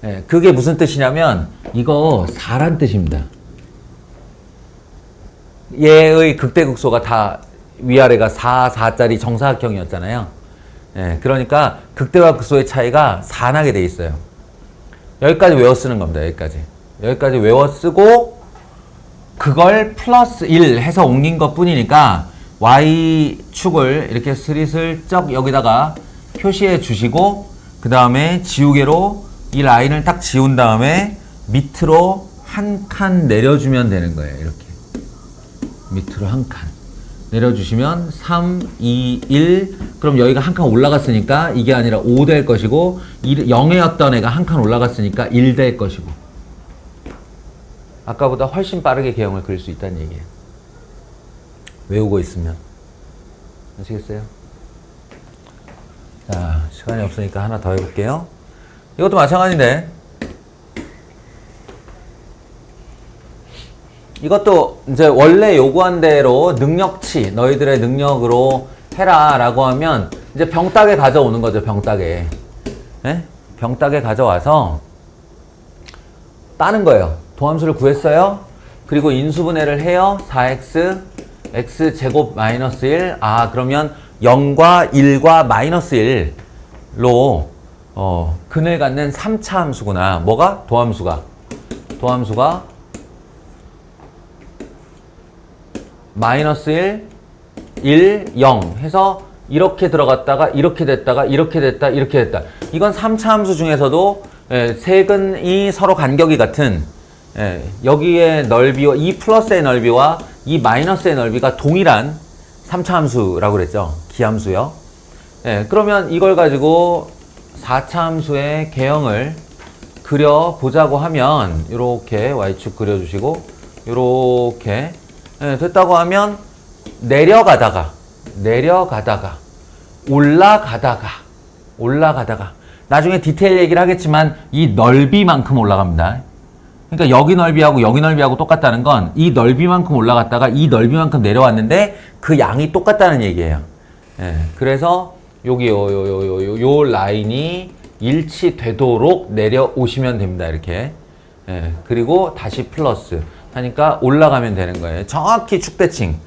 예, 그게 무슨 뜻이냐면 이거 4란 뜻입니다. 얘의 극대극소가 다 위아래가 4짜리 정사각형이었잖아요. 예, 그러니까 극대와 극소의 차이가 4나게 돼 있어요. 여기까지 외워 쓰는 겁니다. 여기까지 외워 쓰고 그걸 플러스 1 해서 옮긴 것 뿐이니까 Y축을 이렇게 스리슬쩍 여기다가 표시해 주시고 그 다음에 지우개로 이 라인을 딱 지운 다음에 밑으로 한 칸 내려주면 되는 거예요. 이렇게 밑으로 한 칸 내려주시면 3, 2, 1 그럼 여기가 한 칸 올라갔으니까 이게 아니라 5 될 것이고 0이었던 애가 한 칸 올라갔으니까 1 될 것이고 아까보다 훨씬 빠르게 개형을 그릴 수 있다는 얘기예요. 외우고 있으면. 아시겠어요? 자, 시간이 없으니까 하나 더 해볼게요. 이것도 마찬가지인데 이것도 이제 원래 요구한 대로 능력치, 너희들의 능력으로 해라 라고 하면 이제 병따개 가져오는 거죠. 병따개. 네? 병따개 가져와서 따는 거예요. 도함수를 구했어요. 그리고 인수분해를 해요. 4x x제곱 마이너스 1. 아, 그러면 0과 1과 마이너스 1로 근을 갖는 3차 함수구나. 뭐가? 도함수가 마이너스 1, 1, 0 해서 이렇게 들어갔다가 이렇게 됐다가 이렇게 됐다 이렇게 됐다. 이건 3차 함수 중에서도 세근이 서로 간격이 같은 여기의 넓이와 이 플러스의 넓이와 이 마이너스의 넓이가 동일한 3차 함수라고 그랬죠. 기함수요. 그러면 이걸 가지고 4차 함수의 개형을 그려보자고 하면 이렇게 y축 그려주시고 이렇게 됐다고 하면 내려가다가 올라가다가 나중에 디테일 얘기를 하겠지만 이 넓이만큼 올라갑니다. 그러니까 여기 넓이하고 똑같다는 건 이 넓이만큼 올라갔다가 이 넓이만큼 내려왔는데 그 양이 똑같다는 얘기예요. 그래서 여기 요 라인이 일치되도록 내려오시면 됩니다. 이렇게. 그리고 다시 플러스 하니까 올라가면 되는 거예요. 정확히 축대칭.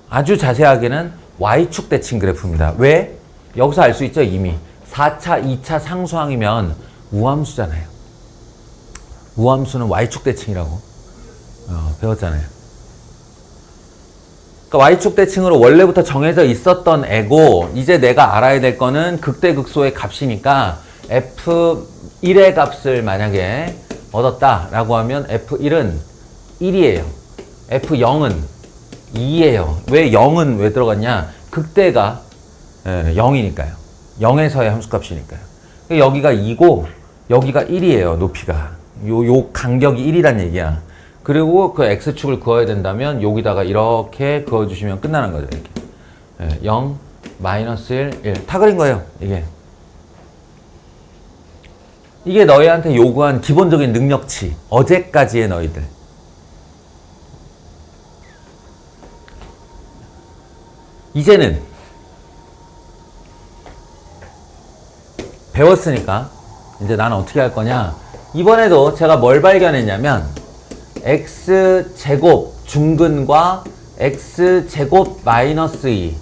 아주 자세하게는 Y축 대칭 그래프입니다. 왜? 여기서 알 수 있죠, 이미. 4차, 2차 상수항이면 우함수잖아요. 우함수는 Y축 대칭이라고 배웠잖아요. 그러니까 Y축 대칭으로 원래부터 정해져 있었던 애고 이제 내가 알아야 될 거는 극대극소의 값이니까 F1의 값을 만약에 얻었다라고 하면 F1은 1이에요. F0은 2예요. 왜 0은 왜 들어갔냐? 극대가 0이니까요. 0에서의 함수값이니까요. 여기가 2고 여기가 1이에요. 높이가. 요 간격이 1이란 얘기야. 그리고 그 x축을 그어야 된다면 여기다가 이렇게 그어주시면 끝나는 거죠. 이렇게. 0, 마이너스 1, 1. 다 그린 거예요. 이게 너희한테 요구한 기본적인 능력치. 어제까지의 너희들. 이제는 배웠으니까 이제 나는 어떻게 할 거냐. 이번에도 제가 뭘 발견했냐면 x제곱 중근과 x제곱 마이너스 2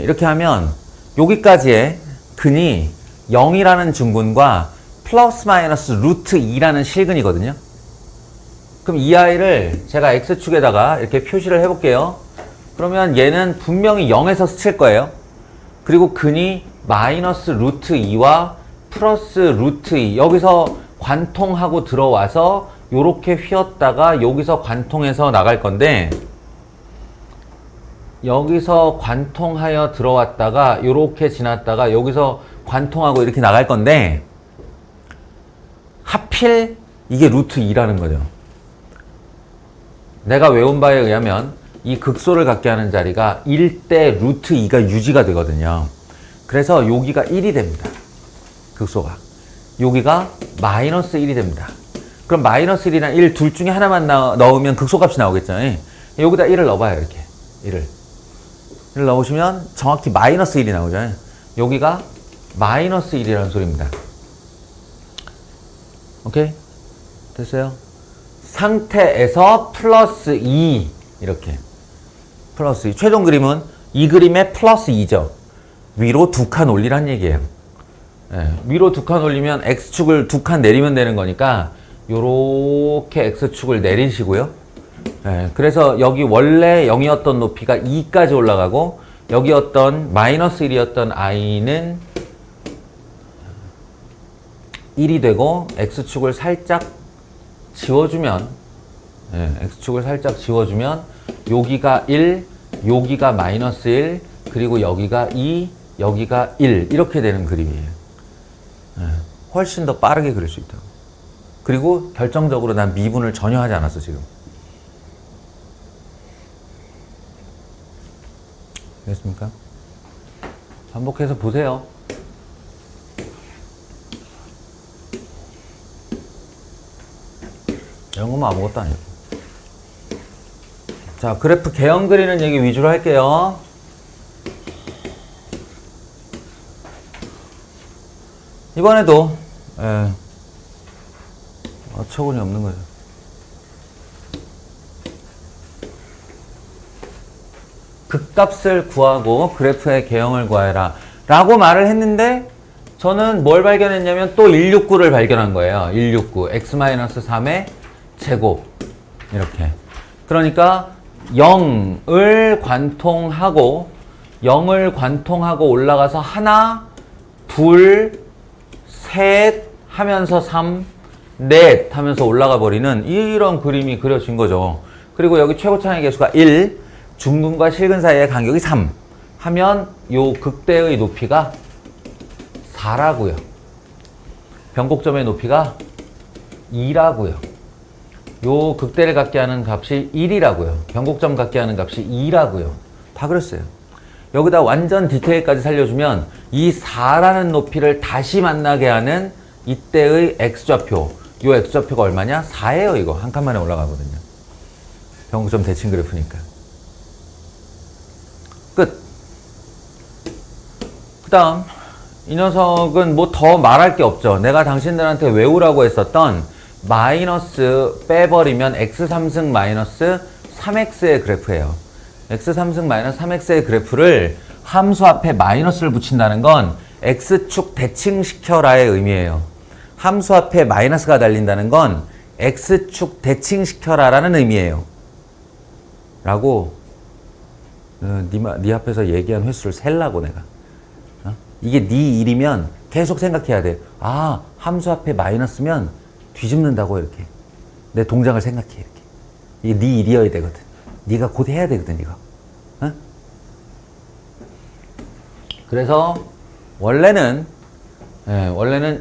이렇게 하면 여기까지의 근이 0이라는 중근과 플러스 마이너스 루트 2라는 실근이거든요. 그럼 이 아이를 제가 x축에다가 이렇게 표시를 해볼게요. 그러면 얘는 분명히 0에서 스칠 거예요. 그리고 근이 마이너스 루트 2와 플러스 루트 2 여기서 관통하고 들어와서 요렇게 휘었다가 여기서 관통해서 나갈 건데 여기서 관통하여 들어왔다가 요렇게 지났다가 여기서 관통하고 이렇게 나갈 건데 하필 이게 루트 2라는 거죠. 내가 외운 바에 의하면 이 극소를 갖게 하는 자리가 1대 루트 2가 유지가 되거든요. 그래서 여기가 1이 됩니다. 극소가. 여기가 마이너스 1이 됩니다. 그럼 마이너스 1이랑 1 둘 중에 하나만 넣으면 극소값이 나오겠죠. 여기다 1을 넣어봐요. 이렇게. 1을. 1을 넣으시면 정확히 마이너스 1이 나오잖아요. 여기가 마이너스 1이라는 소리입니다. 오케이? 됐어요? 상태에서 플러스 2 이렇게 플러스 2 최종 그림은 이 그림의 플러스 2죠. 위로 2칸 올리란 얘기예요. 위로 2칸 올리면 X축을 2칸 내리면 되는 거니까 요렇게 X축을 내리시고요. 그래서 여기 원래 0이었던 높이가 2까지 올라가고 여기였던 마이너스 1이었던 I는 1이 되고 X축을 살짝 지워주면 X축을 살짝 지워주면 여기가 1, 여기가 마이너스 1, 그리고 여기가 2, 여기가 1 이렇게 되는 그림이에요. 훨씬 더 빠르게 그릴 수 있다고. 그리고 결정적으로 난 미분을 전혀 하지 않았어 지금. 알겠습니까? 반복해서 보세요. 이런 거면 아무것도 아니고. 자, 그래프 개형 그리는 얘기 위주로 할게요. 이번에도 어처구니 없는 거죠. 극값을 구하고 그래프의 개형을 구해라 라고 말을 했는데 저는 뭘 발견했냐면 또 169를 발견한 거예요. 169 x-3의 제곱 이렇게. 그러니까 0을 관통하고 올라가서 하나, 둘, 셋 하면서 3, 넷 하면서 올라가 버리는 이런 그림이 그려진 거죠. 그리고 여기 최고 차이 계수가 1, 중근과 실근 사이의 간격이 3 하면 요 극대의 높이가 4라고요. 변곡점의 높이가 2라고요. 요 극대를 갖게 하는 값이 1이라고요. 변곡점 갖게 하는 값이 2라고요. 다 그랬어요. 여기다 완전 디테일까지 살려주면 이 4라는 높이를 다시 만나게 하는 이때의 x좌표. 요 x좌표가 얼마냐? 4예요. 이거 한 칸만에 올라가거든요. 변곡점 대칭 그래프니까. 끝. 그 다음 이 녀석은 뭐 더 말할 게 없죠. 내가 당신들한테 외우라고 했었던 마이너스 빼버리면 x3승 마이너스 3x의 그래프예요. x3승 마이너스 3x의 그래프를 함수 앞에 마이너스를 붙인다는 건 x축 대칭시켜라의 의미예요. 함수 앞에 마이너스가 달린다는 건 x축 대칭시켜라라는 의미예요. 라고 네 앞에서 얘기한 횟수를 셀라고 내가. 이게 네 일이면 계속 생각해야 돼. 아, 함수 앞에 마이너스면 뒤집는다고 이렇게. 내 동작을 생각해 이렇게. 이게 네 일이어야 되거든. 네가 곧 해야 되거든 이거. 어? 그래서 원래는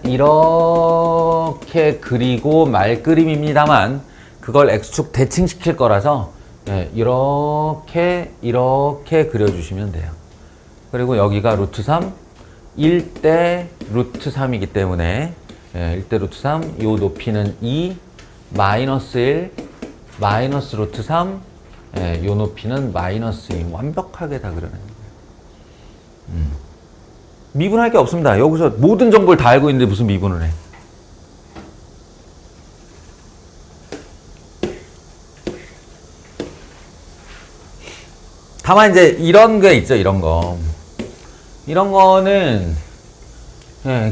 이렇게 그리고 말 그림입니다만 그걸 x축 대칭시킬 거라서 이렇게 그려주시면 돼요. 그리고 여기가 루트 3, 1대 루트 3이기 때문에 1대 루트 3, 요 높이는 2, 마이너스 1, 마이너스 루트 3, 요 높이는 마이너스 2. 완벽하게 다 그려내는 거예요. 미분할 게 없습니다. 여기서 모든 정보를 다 알고 있는데 무슨 미분을 해. 다만 이제 이런 게 있죠. 이런 거. 이런 거는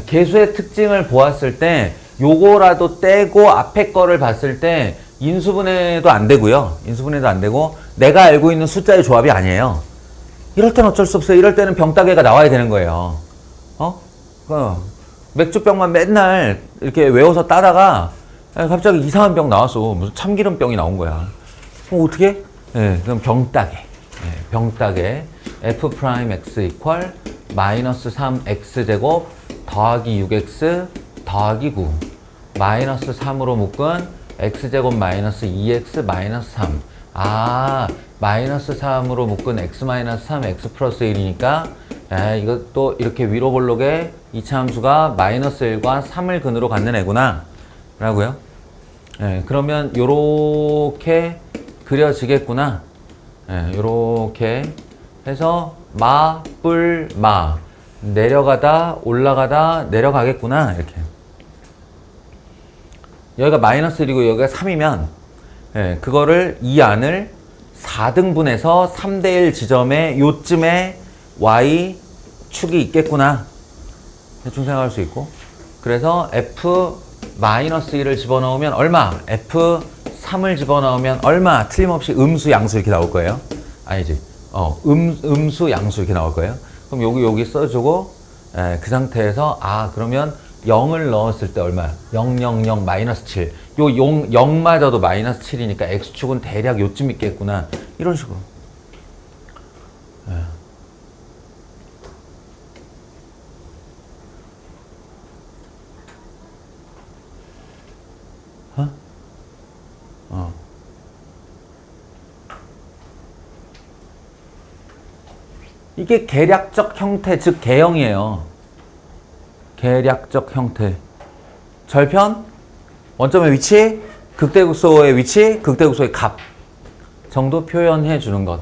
계수의 특징을 보았을 때 요거라도 떼고 앞에 거를 봤을 때 인수분해도 안 되고요. 인수분해도 안 되고 내가 알고 있는 숫자의 조합이 아니에요. 이럴 땐 어쩔 수 없어요. 이럴 때는 병따개가 나와야 되는 거예요. 맥주병만 맨날 이렇게 외워서 따다가 갑자기 이상한 병 나왔어. 무슨 참기름병이 나온 거야. 그럼 어떻게? 그럼 병따개. 병따개 f'(x) 이퀄 마이너스 3x제곱 더하기 6x 더하기 9 마이너스 3으로 묶은 x제곱 마이너스 2x 마이너스 3. 아, 마이너스 3으로 묶은 x 마이너스 3 x 플러스 1이니까 이것도 이렇게 위로 볼록에 이차 함수가 마이너스 1과 3을 근으로 갖는 애구나 라고요. 그러면 요렇게 그려지겠구나. 요렇게 해서 마, 뿔, 마. 내려가다, 올라가다, 내려가겠구나. 이렇게. 여기가 마이너스 1이고 여기가 3이면, 예, 그거를 이 안을 4등분해서 3대1 지점에 요쯤에 y축이 있겠구나. 대충 생각할 수 있고. 그래서 f-1을 집어넣으면 얼마? f3을 집어넣으면 얼마? 틀림없이 음수, 양수 이렇게 나올 거예요. 아니지. 음수, 양수 이렇게 나올 거예요. 그럼 여기 써주고, 그 상태에서, 그러면 0을 넣었을 때 얼마야? 0, 0, 0, 마이너스 7. 요 0마저도 마이너스 7이니까 x축은 대략 요쯤 있겠구나. 이런 식으로. 이게 계략적 형태, 즉 계형이에요. 계략적 형태. 절편, 원점의 위치, 극대극소의 위치, 극대극소의 값 정도 표현해 주는 것.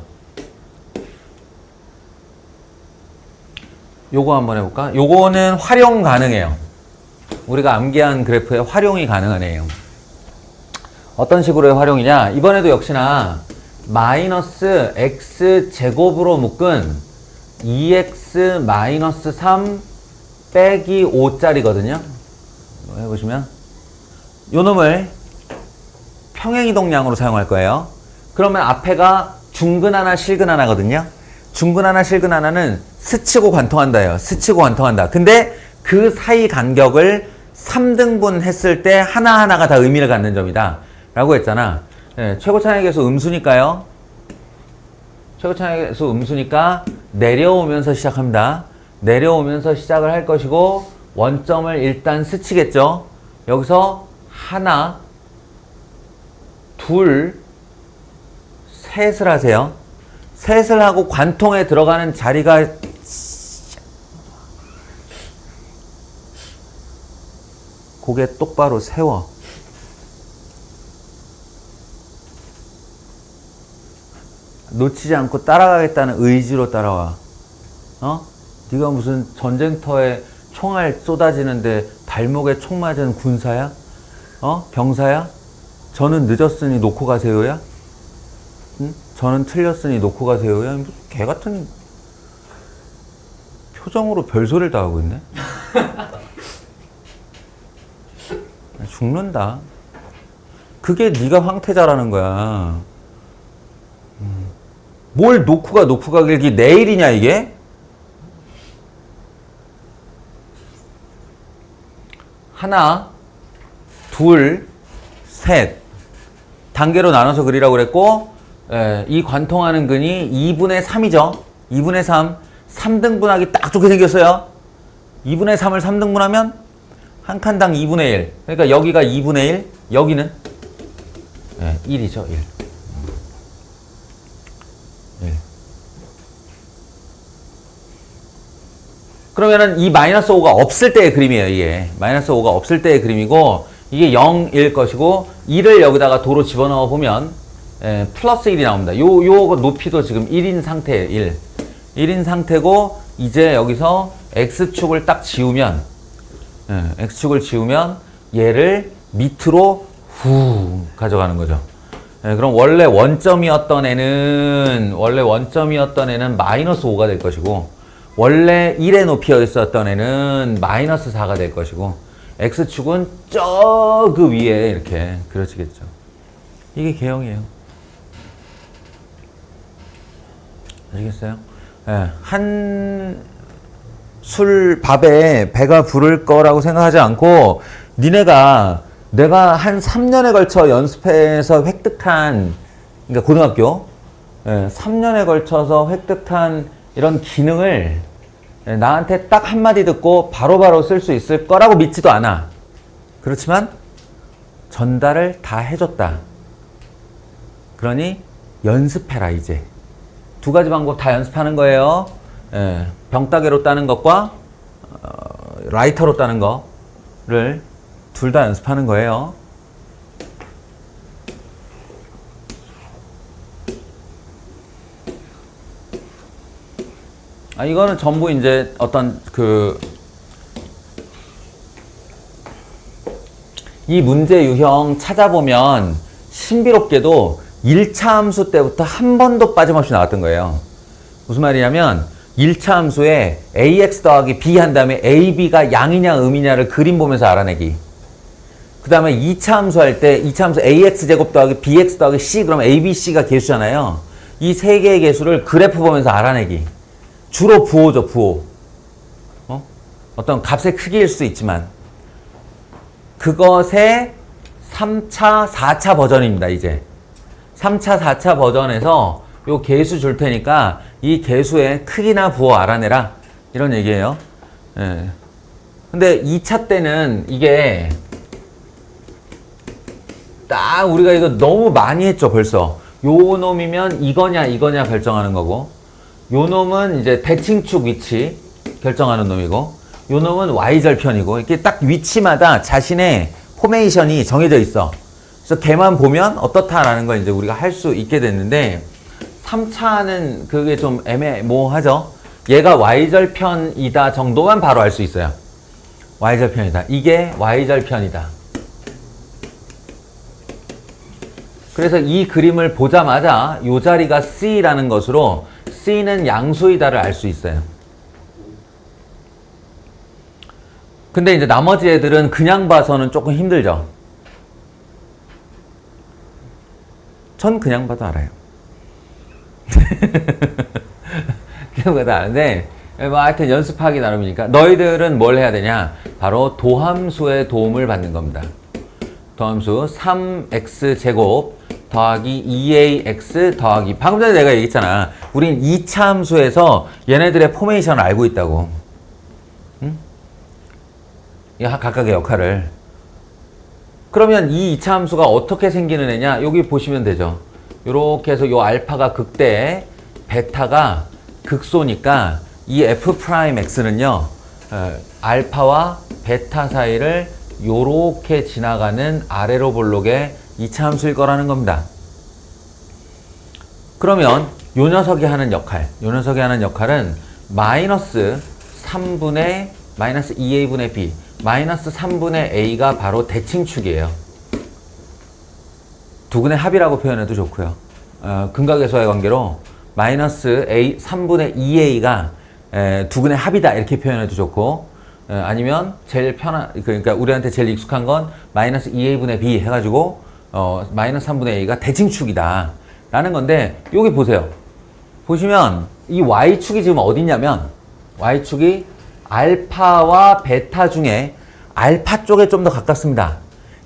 요거 한번 해볼까? 요거는 활용 가능해요. 우리가 암기한 그래프에 활용이 가능한 애예요. 어떤 식으로의 활용이냐? 이번에도 역시나 마이너스 x제곱으로 묶은 2x 마이너스 3 빼기 5짜리거든요. 해보시면 요 놈을 평행이동량으로 사용할 거예요. 그러면 앞에가 중근 하나 실근 하나거든요. 중근 하나 실근 하나는 스치고 관통한다예요. 스치고 관통한다. 근데 그 사이 간격을 3등분 했을 때 하나하나가 다 의미를 갖는 점이다 라고 했잖아. 최고 차항계수 음수니까요. 최고 차항계수 음수니까 내려오면서 시작합니다. 내려오면서 시작을 할 것이고 원점을 일단 스치겠죠. 여기서 하나, 둘, 셋을 하세요. 셋을 하고 관통에 들어가는 자리가 고개 똑바로 세워. 놓치지 않고 따라가겠다는 의지로 따라와. 네가 무슨 전쟁터에 총알 쏟아지는데 발목에 총 맞은 군사야? 병사야? 저는 늦었으니 놓고 가세요야? 응? 저는 틀렸으니 놓고 가세요야? 무슨 개 같은 표정으로 별소리를 다 하고 있네. 죽는다. 그게 네가 황태자라는 거야. 뭘 놓고 가길기 내일이냐 이게? 하나, 둘, 셋 단계로 나눠서 그리라고 그랬고, 이 관통하는 근이 2분의 3이죠. 2분의 3 3등분하기 딱 좋게 생겼어요. 2분의 3을 3등분하면 한 칸당 2분의 1. 그러니까 여기가 2분의 1, 여기는 1이죠. 1. 그러면은 이 마이너스 5가 없을 때의 그림이에요, 이게. 마이너스 5가 없을 때의 그림이고, 이게 0일 것이고, 1을 여기다가 도로 집어넣어 보면, 플러스 1이 나옵니다. 요 높이도 지금 1인 상태예요, 1. 1인 상태고, 이제 여기서 x축을 딱 지우면, x축을 지우면, 얘를 밑으로 후 가져가는 거죠. 그럼 원래 원점이었던 애는 마이너스 5가 될 것이고, 원래 1의 높이였었던 애는 마이너스 4가 될 것이고, x축은 저 그 위에 이렇게 그려지겠죠. 이게 계형이에요. 아시겠어요? 한 술 밥에 배가 부를 거라고 생각하지 않고, 내가 한 3년에 걸쳐 연습해서 획득한, 그러니까 고등학교 3년에 걸쳐서 획득한 이런 기능을 나한테 딱 한마디 듣고 바로바로 쓸 수 있을 거라고 믿지도 않아. 그렇지만 전달을 다 해줬다. 그러니 연습해라. 이제 두 가지 방법 다 연습하는 거예요. 병따개로 따는 것과 라이터로 따는 거를 둘 다 연습하는 거예요. 이거는 전부 이제 어떤 이 문제 유형 찾아보면 신비롭게도 1차 함수 때부터 한 번도 빠짐없이 나왔던 거예요. 무슨 말이냐면 1차 함수에 ax 더하기 b 한 다음에 ab가 양이냐 음이냐를 그림 보면서 알아내기. 그 다음에 2차 함수 할 때 2차 함수 ax 제곱 더하기 bx 더하기 c 그러면 abc가 개수잖아요. 이 세 개의 개수를 그래프 보면서 알아내기. 주로 부호죠, 부호. 어떤 값의 크기일 수도 있지만 그것의 3차, 4차 버전입니다, 이제. 3차, 4차 버전에서 요 개수 줄 테니까 이 개수의 크기나 부호 알아내라. 이런 얘기예요. 예. 근데 2차 때는 이게 딱 우리가 이거 너무 많이 했죠, 벌써. 요 놈이면 이거냐, 이거냐 결정하는 거고, 요 놈은 이제 대칭축 위치 결정하는 놈이고, 요 놈은 y절편이고, 이렇게 딱 위치마다 자신의 포메이션이 정해져 있어. 그래서 걔만 보면 어떻다라는 걸 이제 우리가 할 수 있게 됐는데, 3차는 그게 좀 애매모호하죠. 얘가 y절편이다 정도만 바로 알 수 있어요. y절편이다. 이게 y절편이다. 그래서 이 그림을 보자마자 이 자리가 C라는 것으로 C는 양수이다를 알 수 있어요. 근데 이제 나머지 애들은 그냥 봐서는 조금 힘들죠. 전 그냥 봐도 알아요. 그냥 봐도 아는데 뭐 하여튼 연습하기 나름이니까 너희들은 뭘 해야 되냐? 바로 도함수의 도움을 받는 겁니다. 도함수 3x제곱 더하기 2ax 더하기 방금 전에 내가 얘기했잖아. 우린 2차 함수에서 얘네들의 포메이션을 알고 있다고. 응? 이 각각의 역할을. 그러면 이 2차 함수가 어떻게 생기는 애냐? 여기 보시면 되죠. 요렇게 해서 요 알파가 극대, 베타가 극소니까 이 f'x는요, 알파와 베타 사이를 요렇게 지나가는 아래로 볼록의 2차 함수일 거라는 겁니다. 그러면 요 녀석이 하는 역할은 마이너스 3분의 마이너스 2a분의 b 마이너스 3분의 a가 바로 대칭축이에요. 두근의 합이라고 표현해도 좋고요. 근각의소의 관계로 마이너스 a 3분의 2a가 두근의 합이다 이렇게 표현해도 좋고, 아니면 제일 편한, 그러니까 우리한테 제일 익숙한 건 마이너스 2a분의 b 해가지고 마이너스 3분의 a가 대칭축이다 라는 건데, 여기 보세요. 보시면 이 y축이 지금 어디냐면 y축이 알파와 베타 중에 알파 쪽에 좀 더 가깝습니다.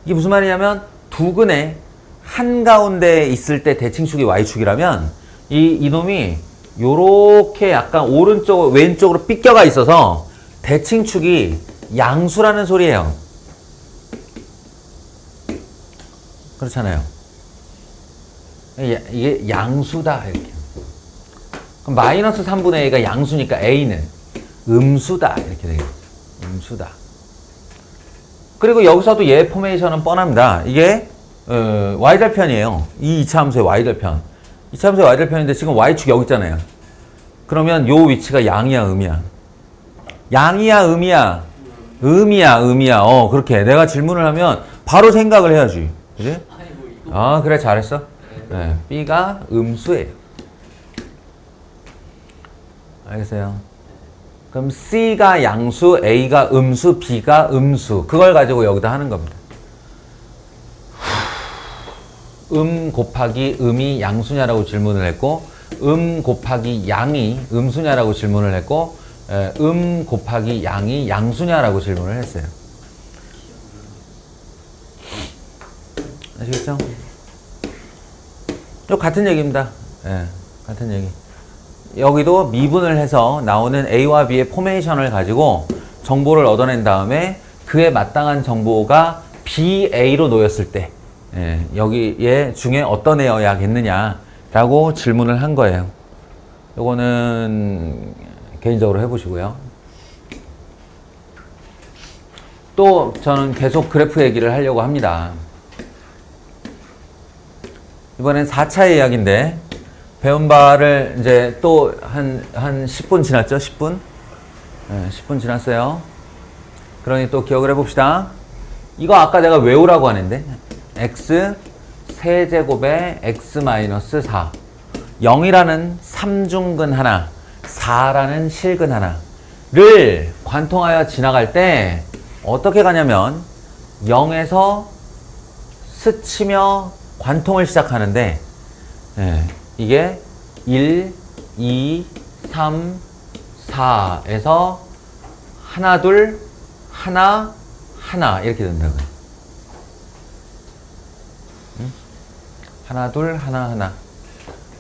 이게 무슨 말이냐면 두근의 한가운데에 있을 때 대칭축이 y축이라면 이놈이 요렇게 약간 오른쪽 왼쪽으로 삐껴가 있어서 대칭축이 양수라는 소리예요. 그렇잖아요. 이게 양수다 이렇게. 그럼 마이너스 3분의 a가 양수니까 a는 음수다 이렇게 되겠죠. 음수다. 그리고 여기서도 얘 포메이션은 뻔합니다. 이게 y절편이에요. 이 2차 함수의 y절편. 2차 함수의 y절편인데 지금 y축 여기 있잖아요. 그러면 요 위치가 양이야 음이야? 양이야 음이야? 음이야. 그렇게 내가 질문을 하면 바로 생각을 해야지. 그지? 그래 잘했어. 네, B가 음수예요. 알겠어요? 그럼 C가 양수, A가 음수, B가 음수. 그걸 가지고 여기다 하는 겁니다. 곱하기 음이 양수냐라고 질문을 했고, 곱하기 양이 음수냐라고 질문을 했고, 곱하기 양이 양수냐라고 질문을 했어요. 아시겠죠? 또 같은 얘기입니다. 같은 얘기. 여기도 미분을 해서 나오는 A와 B의 포메이션을 가지고 정보를 얻어낸 다음에 그에 마땅한 정보가 BA로 놓였을 때 여기에 중에 어떤 애여야겠느냐라고 질문을 한 거예요. 요거는 개인적으로 해보시고요. 또 저는 계속 그래프 얘기를 하려고 합니다. 이번엔 4차의 이야기인데 배운 바를 이제 또 한 10분 지났죠? 10분? 네, 10분 지났어요. 그러니 또 기억을 해봅시다. 이거 아까 내가 외우라고 하는데 x 세제곱에 x 마이너스 4 0이라는 삼중근 하나 4라는 실근 하나를 관통하여 지나갈 때 어떻게 가냐면 0에서 스치며 관통을 시작하는데 이게 1, 2, 3, 4에서 하나, 둘, 하나, 하나 이렇게 된다고요. 하나, 둘, 하나, 하나.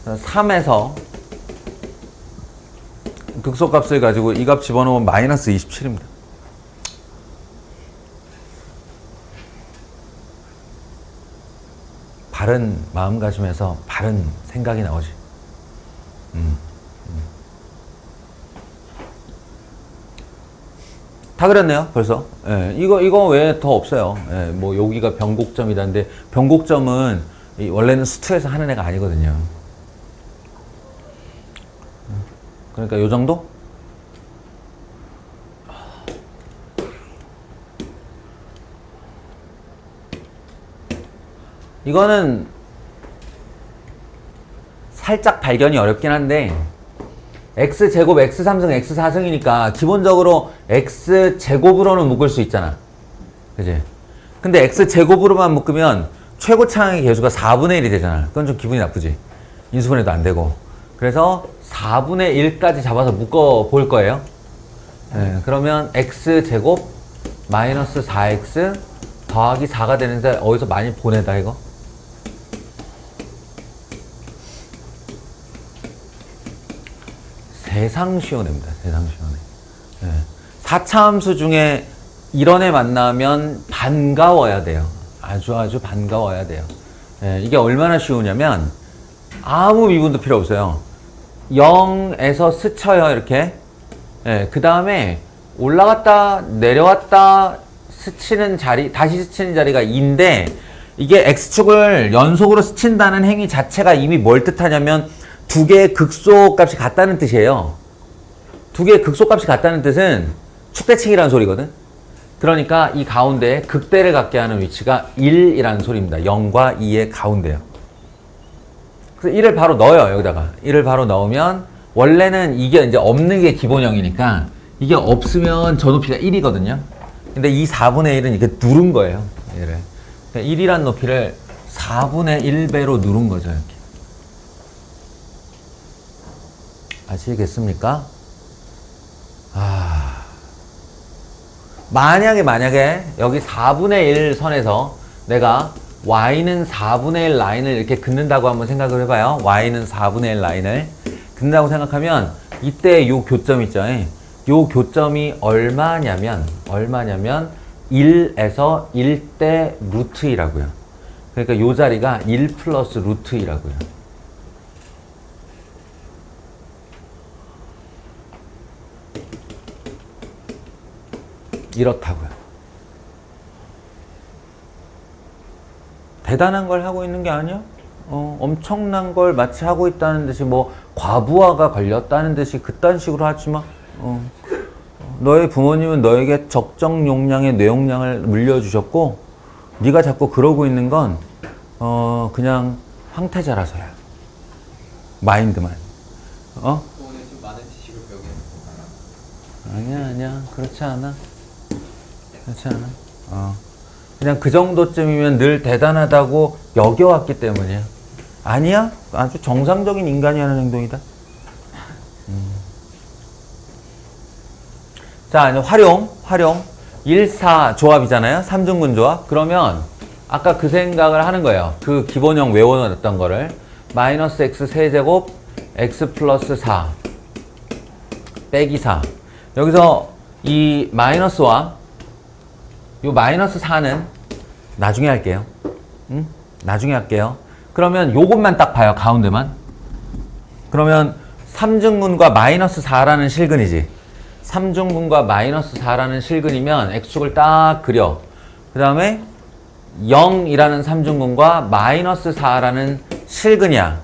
3에서 극소값을 가지고 이 값 집어넣으면 마이너스 27입니다. 바른 마음가짐에서 바른 생각이 나오지. 다 그렸네요, 벌써. 예, 이거 외에 더 없어요. 예, 뭐 여기가 변곡점이다는데 변곡점은 원래는 수투에서 하는 애가 아니거든요. 그러니까 요 정도? 이거는 살짝 발견이 어렵긴 한데 x제곱, x3승, x4승이니까 기본적으로 x제곱으로는 묶을 수 있잖아. 그지? 근데 x제곱으로만 묶으면 최고차항의 개수가 4분의 1이 되잖아. 그건 좀 기분이 나쁘지. 인수분해도 안 되고. 그래서 4분의 1까지 잡아서 묶어 볼 거예요. 네, 그러면 x제곱 마이너스 4x 더하기 4가 되는데 어디서 많이 보내다 이거? 세상 시원합니다. 세상 시원해. 네. 4차 함수 중에 이런 애 만나면 반가워야 돼요. 아주 반가워야 돼요. 네, 이게 얼마나 쉬우냐면 아무 미분도 필요 없어요. 0에서 스쳐요 이렇게. 네, 그 다음에 올라갔다 내려왔다 스치는 자리, 다시 스치는 자리가 2인데 이게 x축을 연속으로 스친다는 행위 자체가 이미 뭘 뜻하냐면 두 개의 극소값이 같다는 뜻이에요. 두 개의 극소값이 같다는 뜻은 축대칭이라는 소리거든. 그러니까 이 가운데에 극대를 갖게 하는 위치가 1이라는 소리입니다. 0과 2의 가운데요. 그래서 1을 바로 넣어요. 여기다가 1을 바로 넣으면 원래는 이게 이제 없는 게 기본형이니까 이게 없으면 저 높이가 1이거든요. 근데 이 4분의 1은 이렇게 누른 거예요. 얘를. 1이란 높이를 4분의 1배로 누른 거죠. 이렇게. 아시겠습니까? 만약에 여기 4분의 1 선에서 내가 y는 4분의 1 라인을 이렇게 긋는다고 한번 생각을 해봐요. y는 4분의 1 라인을 긋는다고 생각하면 이때 요 교점 있죠. 요 교점이 얼마냐면 1에서 1대 루트 2라고요. 그러니까 요 자리가 1 플러스 루트 2라고요. 이렇다고요. 대단한 걸 하고 있는 게 아니야? 엄청난 걸 마치 하고 있다는 듯이 뭐 과부하가 걸렸다는 듯이 그딴 식으로 하지 마. 너의 부모님은 너에게 적정 용량의 뇌용량을 물려주셨고 네가 자꾸 그러고 있는 건 그냥 황태자라서야. 마인드만. 오늘 좀 많은 지식을 배우게 했습니다. 아니야. 그렇지 않아. 그냥 그 정도쯤이면 늘 대단하다고 여겨왔기 때문이야. 아니야? 아주 정상적인 인간이 하는 행동이다. 자, 이제 활용. 1, 4 조합이잖아요. 3중근 조합. 그러면 아까 그 생각을 하는 거예요. 그 기본형 외워놨던 거를. 마이너스 x 세제곱 x 플러스 4 빼기 4. 여기서 이 마이너스와 요 마이너스 4는 나중에 할게요. 나중에 할게요. 그러면 요것만 딱 봐요. 가운데만. 그러면 3중근과 마이너스 4라는 실근이지. 3중근과 마이너스 4라는 실근이면 x축을 딱 그려. 그 다음에 0이라는 3중근과 마이너스 4라는 실근이야.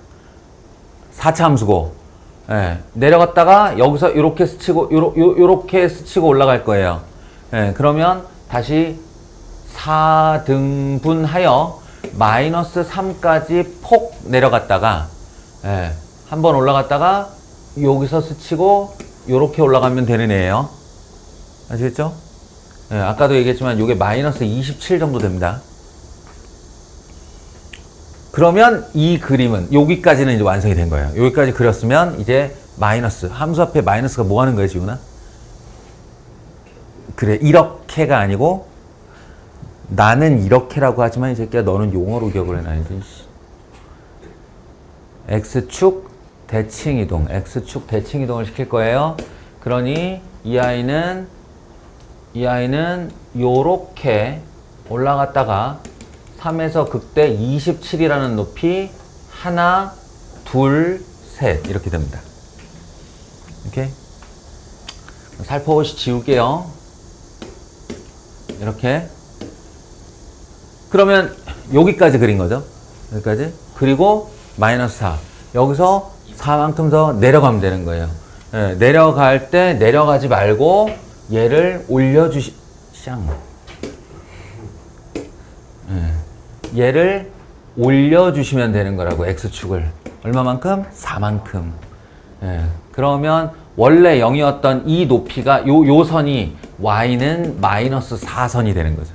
4차 함수고, 예, 내려갔다가 여기서 이렇게 스치고 요렇게 스치고 올라갈 거예요. 예, 그러면 다시 4등분하여 마이너스 3까지 폭 내려갔다가, 예, 한번 올라갔다가 여기서 스치고 요렇게 올라가면 되는 애예요. 아시겠죠? 예, 아까도 얘기했지만 이게 마이너스 27 정도 됩니다. 그러면 이 그림은 여기까지는 이제 완성이 된 거예요. 여기까지 그렸으면 이제 마이너스, 함수 앞에 마이너스가 뭐 하는 거예요, 지훈아? 그래, 이렇게가 아니고 나는 이렇게라고 하지만 이 새끼야 너는 용어로 기억을 해놔야지. X축 대칭 이동, X축 대칭 이동을 시킬 거예요. 그러니 이 아이는 요렇게 올라갔다가 3에서 극대 27이라는 높이 하나, 둘, 셋 이렇게 됩니다. 이렇게 살포시 지울게요. 이렇게. 그러면 여기까지 그린 거죠. 여기까지. 그리고 마이너스 4. 여기서 4만큼 더 내려가면 되는 거예요. 예, 내려갈 때 내려가지 말고 얘를 얘를 올려주시면 되는 거라고. X축을. 얼마만큼? 4만큼. 예, 그러면 원래 0이었던 이 높이가 요 선이 Y는 마이너스 4선이 되는 거죠.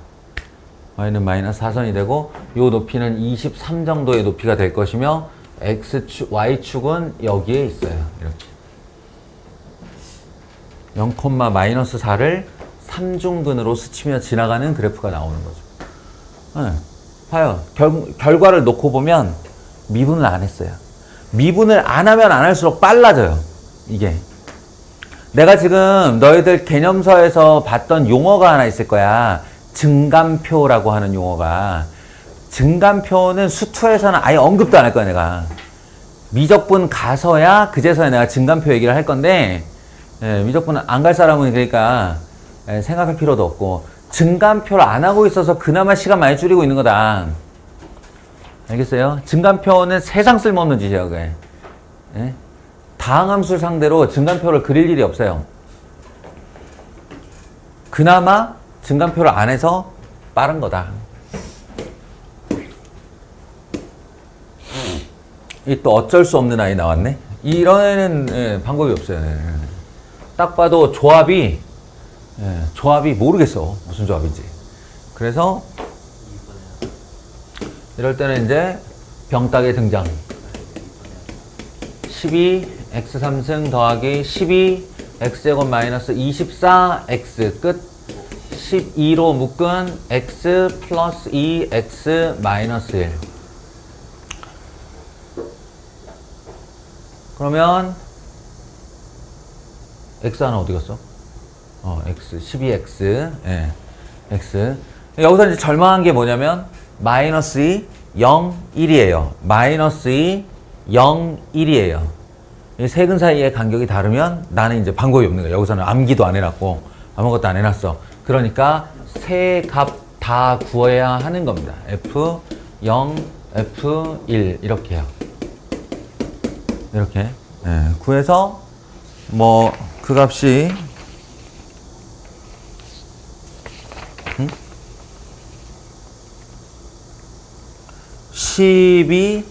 Y는 마이너스 4선이 되고 요 높이는 23 정도의 높이가 될 것이며 X축, Y축은 여기에 있어요. 이렇게. 0, 마이너스 4를 3중근으로 스치며 지나가는 그래프가 나오는 거죠. 네. 봐요. 결과를 놓고 보면 미분을 안 했어요. 미분을 안 하면 안 할수록 빨라져요. 이게. 내가 지금 너희들 개념서에서 봤던 용어가 하나 있을 거야. 증감표라고 하는 용어가. 증감표는 수투에서는 아예 언급도 안 할 거야, 내가. 미적분 가서야 그제서야 내가 증감표 얘기를 할 건데, 예, 미적분 안 갈 사람은 그러니까 생각할 필요도 없고, 증감표를 안 하고 있어서 그나마 시간 많이 줄이고 있는 거다. 알겠어요? 증감표는 세상 쓸모없는 짓이에요, 그게. 예? 다항함수를 상대로 증감표를 그릴 일이 없어요. 그나마 증감표를 안 해서 빠른 거다. 이 또 어쩔 수 없는 아이 나왔네. 이런 애는 예, 방법이 없어요. 예. 딱 봐도 조합이 모르겠어. 무슨 조합인지. 그래서 이럴 때는 이제 병따개 등장. 12 x3승 더하기 12 x제곱 마이너스 24 x 끝 12로 묶은 x 플러스 2 x 마이너스 1. 그러면 x 하나 어디 갔어? x 12x 예, x. 여기서 이제 절망한 게 뭐냐면 마이너스 2 0 1이에요. 마이너스 2 0 1이에요. 이 세 근 사이의 간격이 다르면 나는 이제 방법이 없는 거예요. 여기서는 암기도 안 해놨고 아무것도 안 해놨어. 그러니까 세 값 다 구해야 하는 겁니다. f0 f1 이렇게요. 이렇게 예, 구해서 뭐 그 값이 12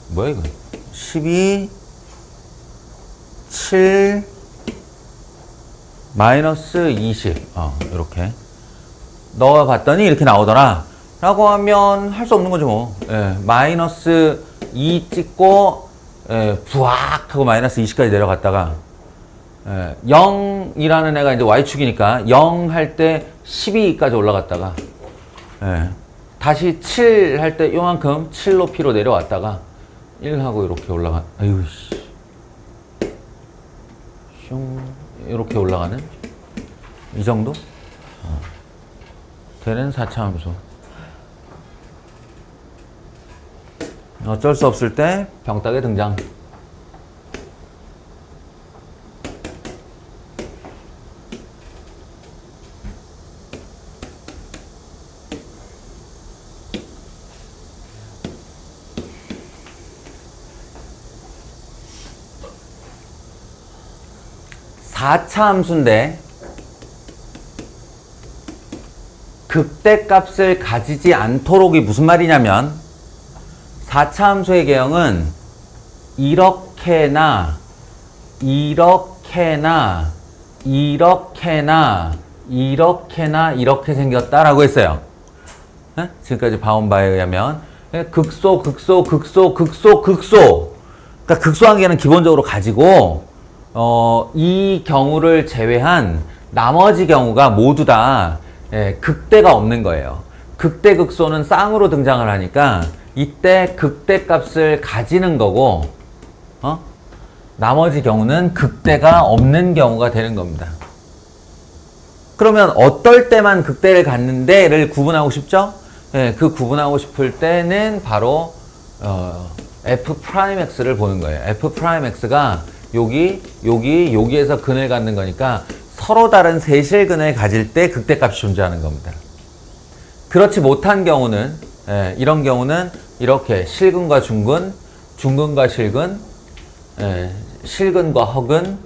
뭐야 이거 12 7 마이너스 20 이렇게 넣어봤더니 이렇게 나오더라 라고 하면 할 수 없는 거죠 뭐. 예, 마이너스 2 찍고 부악 하고 마이너스 20까지 내려갔다가 0이라는 애가 이제 Y축이니까 0 할 때 12까지 올라갔다가 다시 7 할 때 요만큼 7 높이로 내려왔다가 1 하고 이렇게 올라가. 아유 씨. 이렇게 올라가는 이 정도 되는 4차 함수. 어쩔 수 없을 때 병따개 등장. 4차 함수인데 극대값을 가지지 않도록이 무슨 말이냐면 4차 함수의 개형은 이렇게나 이렇게나 이렇게나 이렇게나 이렇게 생겼다라고 했어요. 네? 지금까지 봐온 바에 의하면 극소 극소 극소 극소 극소 그러니까 극소한계는 기본적으로 가지고 이 경우를 제외한 나머지 경우가 모두 다 극대가 없는 거예요. 극대 극소는 쌍으로 등장을 하니까 이때 극대 값을 가지는 거고 나머지 경우는 극대가 없는 경우가 되는 겁니다. 그러면 어떨 때만 극대를 갖는데를 구분하고 싶죠? 그 구분하고 싶을 때는 바로 F'X를 보는 거예요. F'X가 여기에서 근을 갖는 거니까 서로 다른 세실근을 가질 때 극대값이 존재하는 겁니다. 그렇지 못한 경우는 이런 경우는 이렇게 실근과 중근, 중근과 실근, 실근과 허근,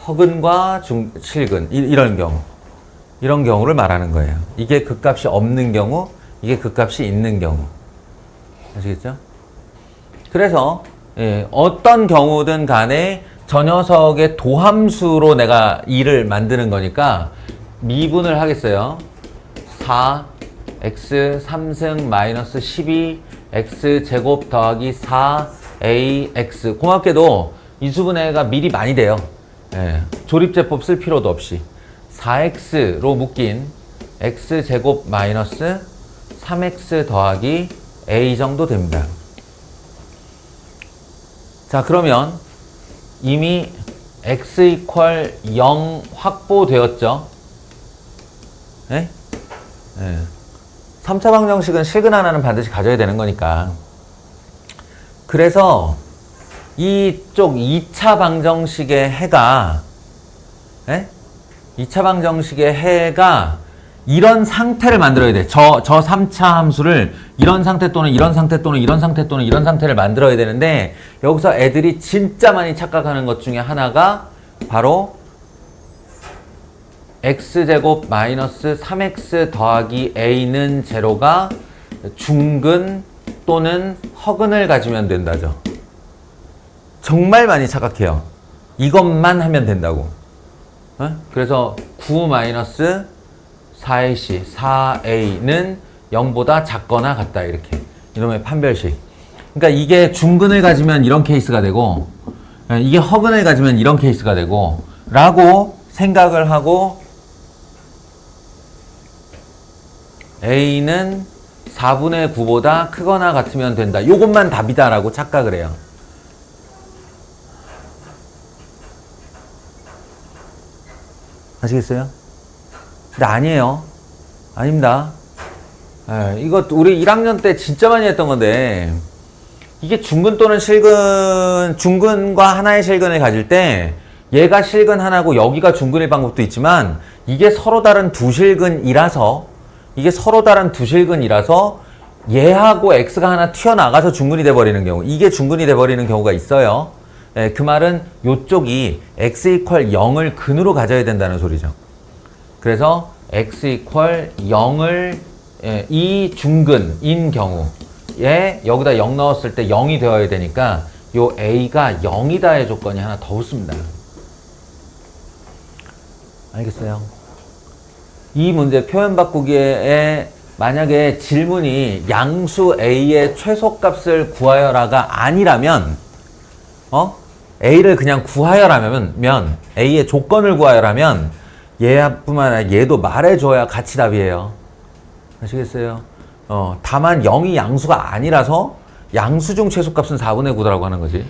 허근과 실근 이런 경우를 말하는 거예요. 이게 극값이 없는 경우, 이게 극값이 있는 경우. 아시겠죠? 그래서 어떤 경우든 간에 저 녀석의 도함수로 내가 2를 만드는 거니까 미분을 하겠어요. 4 x 3승 마이너스 12 x 제곱 더하기 4 a x. 고맙게도 인수분해가 미리 많이 돼요. 조립제법 쓸 필요도 없이 4x로 묶인 x 제곱 마이너스 3x 더하기 a 정도 됩니다. 자, 그러면 이미 x 이퀄 0 확보되었죠? 네? 3차 방정식은 실근 하나는 반드시 가져야 되는 거니까. 그래서 이쪽 2차 방정식의 해가 2차 방정식의 해가 이런 상태를 만들어야 돼. 저 3차 함수를 이런 상태 또는 이런 상태 또는 이런 상태 또는 이런 상태를 만들어야 되는데 여기서 애들이 진짜 많이 착각하는 것 중에 하나가 바로 x제곱 마이너스 3x 더하기 a는 제로가 중근 또는 허근을 가지면 된다죠. 정말 많이 착각해요. 이것만 하면 된다고. 그래서 9 마이너스 4ac, 4a는 0보다 작거나 같다. 이렇게. 이놈의 판별식. 그러니까 이게 중근을 가지면 이런 케이스가 되고 이게 허근을 가지면 이런 케이스가 되고 라고 생각을 하고 a는 4분의 9보다 크거나 같으면 된다. 요것만 답이다 라고 착각을 해요. 아시겠어요? 근데 아니에요. 아닙니다. 이거 우리 1학년 때 진짜 많이 했던 건데 이게 중근 또는 실근, 중근과 하나의 실근을 가질 때 얘가 실근 하나고 여기가 중근일 방법도 있지만 이게 서로 다른 두 실근이라서 얘하고 x가 하나 튀어나가서 중근이 돼버리는 경우, 이게 중근이 돼버리는 경우가 있어요. 그 말은 요쪽이 x 이퀄 0을 근으로 가져야 된다는 소리죠. 그래서 x 이퀄 0을 이 중근인 경우에 여기다 0 넣었을 때 0이 되어야 되니까 요 a가 0이다의 조건이 하나 더 붙습니다. 알겠어요? 이 문제 표현 바꾸기에 만약에 질문이 양수 a의 최소값을 구하여라가 아니라면 a를 그냥 구하여라면 a의 조건을 구하여라면 얘뿐만 아니라 얘도 말해줘야 같이 답이에요. 아시겠어요? 다만 0이 양수가 아니라서 양수 중 최소값은 4분의 9라고 하는 거지.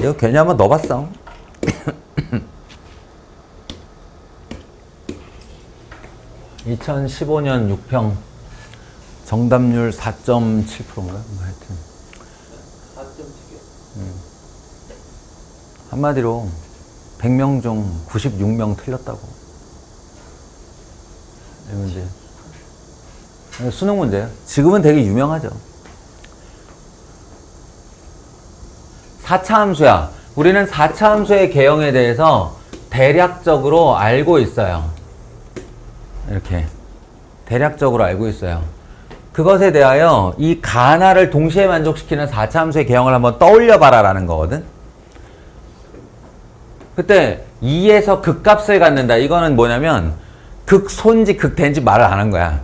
이거 괜히 한번 넣어봤어. (2015년) 6평 정답률 4.7%인가? 하여튼 4.7이요? 한마디로 100명 중 96명 틀렸다고. 이 문제. 수능 문제예요. 지금은 되게 유명하죠. 4차 함수야. 우리는 4차 함수의 개형에 대해서 대략적으로 알고 있어요. 이렇게 대략적으로 알고 있어요. 그것에 대하여 이 가나를 동시에 만족시키는 4차 함수의 개형을 한번 떠올려 봐라 라는 거거든. 그때 2에서 극값을 갖는다. 이거는 뭐냐면 극소인지 극대인지 말을 안 한 거야.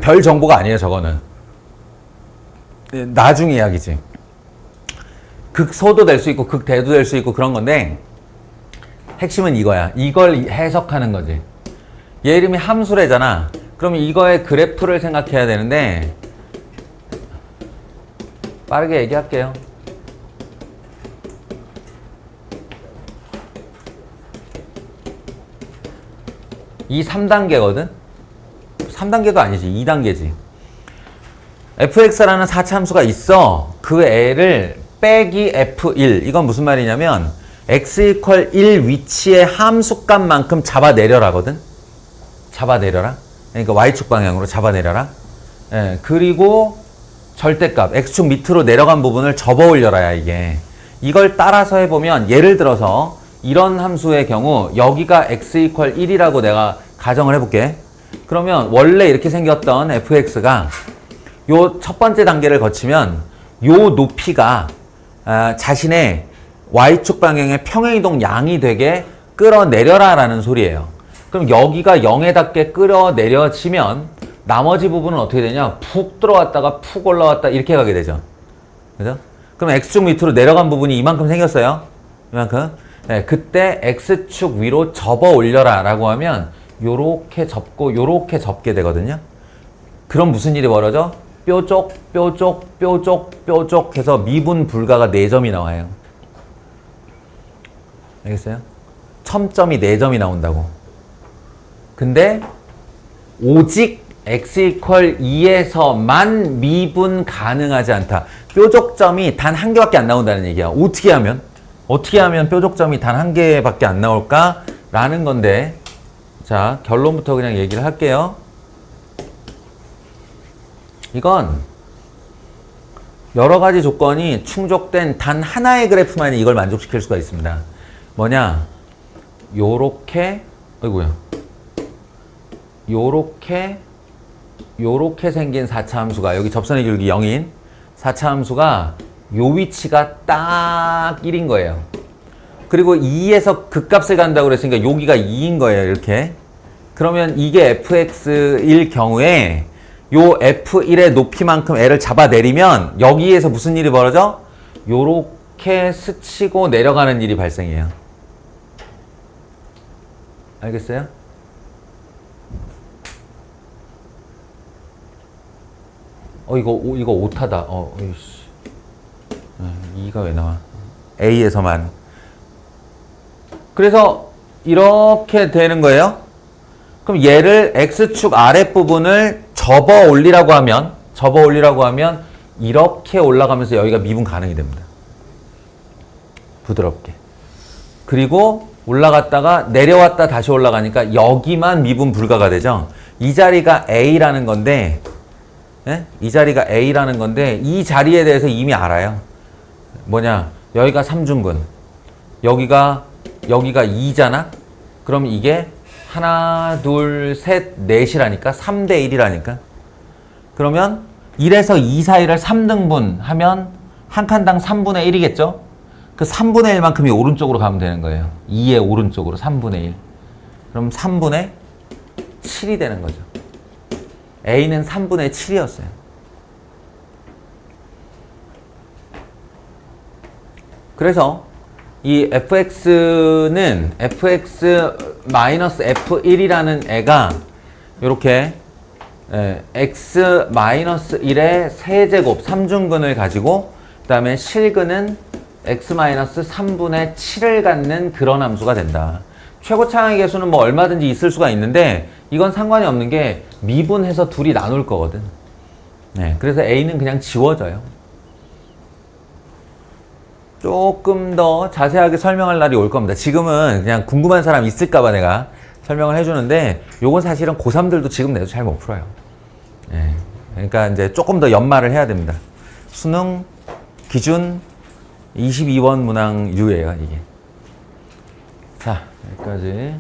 별 정보가 아니에요, 저거는. 나중 이야기지. 극소도 될 수 있고 극대도 될 수 있고 그런 건데 핵심은 이거야. 이걸 해석하는 거지. 얘 이름이 함수래잖아. 그럼 이거의 그래프를 생각해야 되는데 빠르게 얘기할게요. 이 3단계거든? 3단계도 아니지. 2단계지. fx라는 4차 함수가 있어. 그 애를 빼기 f1. 이건 무슨 말이냐면 x = 1 위치의 함수값만큼 잡아내려라거든? 잡아내려라. 그러니까 y축 방향으로 잡아내려라. 예, 그리고 절대값, x축 밑으로 내려간 부분을 접어 올려라야 이게. 이걸 따라서 해보면 예를 들어서 이런 함수의 경우 여기가 x = 1이라고 내가 가정을 해볼게. 그러면 원래 이렇게 생겼던 fx가 요 첫 번째 단계를 거치면 요 높이가 자신의 y축 방향의 평행이동 양이 되게 끌어내려라 라는 소리예요. 그럼 여기가 0에 닿게 끌어내려지면 나머지 부분은 어떻게 되냐? 푹 들어왔다가 푹 올라왔다 이렇게 가게 되죠. 그죠? 그럼 x축 밑으로 내려간 부분이 이만큼 생겼어요. 이만큼. 네, 그때 x축 위로 접어 올려라 라고 하면 요렇게 접고 요렇게 접게 되거든요. 그럼 무슨 일이 벌어져? 뾰족 뾰족 뾰족 뾰족 해서 미분 불가가 4점이 나와요. 알겠어요? 첨점이 4점이 나온다고. 근데 오직 x = 2에서만 미분 가능하지 않다. 뾰족점이 단 한 개밖에 안 나온다는 얘기야. 어떻게 하면 뾰족점이 단 한 개밖에 안 나올까? 라는 건데, 자, 결론부터 그냥 얘기를 할게요. 이건 여러 가지 조건이 충족된 단 하나의 그래프만이 이걸 만족시킬 수가 있습니다. 뭐냐? 요렇게, 어이구야. 요렇게 생긴 4차 함수가, 여기 접선의 길기 0인 4차 함수가 요 위치가 딱 1인 거예요. 그리고 2에서 극값을 간다고 그랬으니까 여기가 2인 거예요, 이렇게. 그러면 이게 fx일 경우에 요 f1의 높이만큼 애를 잡아내리면 여기에서 무슨 일이 벌어져? 요렇게 스치고 내려가는 일이 발생해요. 알겠어요? 이거 오타다. 이씨. 2가 왜 나와? A에서만. 그래서 이렇게 되는 거예요. 그럼 얘를 X축 아랫부분을 접어 올리라고 하면 이렇게 올라가면서 여기가 미분 가능이 됩니다. 부드럽게. 그리고 올라갔다가 내려왔다 다시 올라가니까 여기만 미분 불가가 되죠. 이 자리가 A라는 건데, 예? 이 자리가 A라는 건데 이 자리에 대해서 이미 알아요. 뭐냐? 여기가 3중근, 여기가 2잖아? 그럼 이게 하나, 둘, 셋, 넷이라니까? 3대 1이라니까? 그러면 1에서 2 사이를 3등분 하면 한 칸당 3분의 1이겠죠? 그 3분의 1만큼이 오른쪽으로 가면 되는 거예요. 2의 오른쪽으로 3분의 1. 그럼 3분의 7이 되는 거죠. A는 3분의 7이었어요. 그래서 이 fx는 fx-f1이라는 애가 이렇게 x-1의 세제곱 3중근을 가지고 그 다음에 실근은 x-3분의 7을 갖는 그런 함수가 된다. 최고차항의 개수는 뭐 얼마든지 있을 수가 있는데 이건 상관이 없는 게 미분해서 둘이 나눌 거거든. 네, 그래서 A는 그냥 지워져요. 조금 더 자세하게 설명할 날이 올 겁니다. 지금은 그냥 궁금한 사람 있을까봐 내가 설명을 해주는데 요건 사실은 고3들도 지금 내도 잘 못 풀어요. 예. 그러니까 이제 조금 더 연말을 해야 됩니다. 수능 기준 22번 문항 U예요, 이게. 자, 여기까지.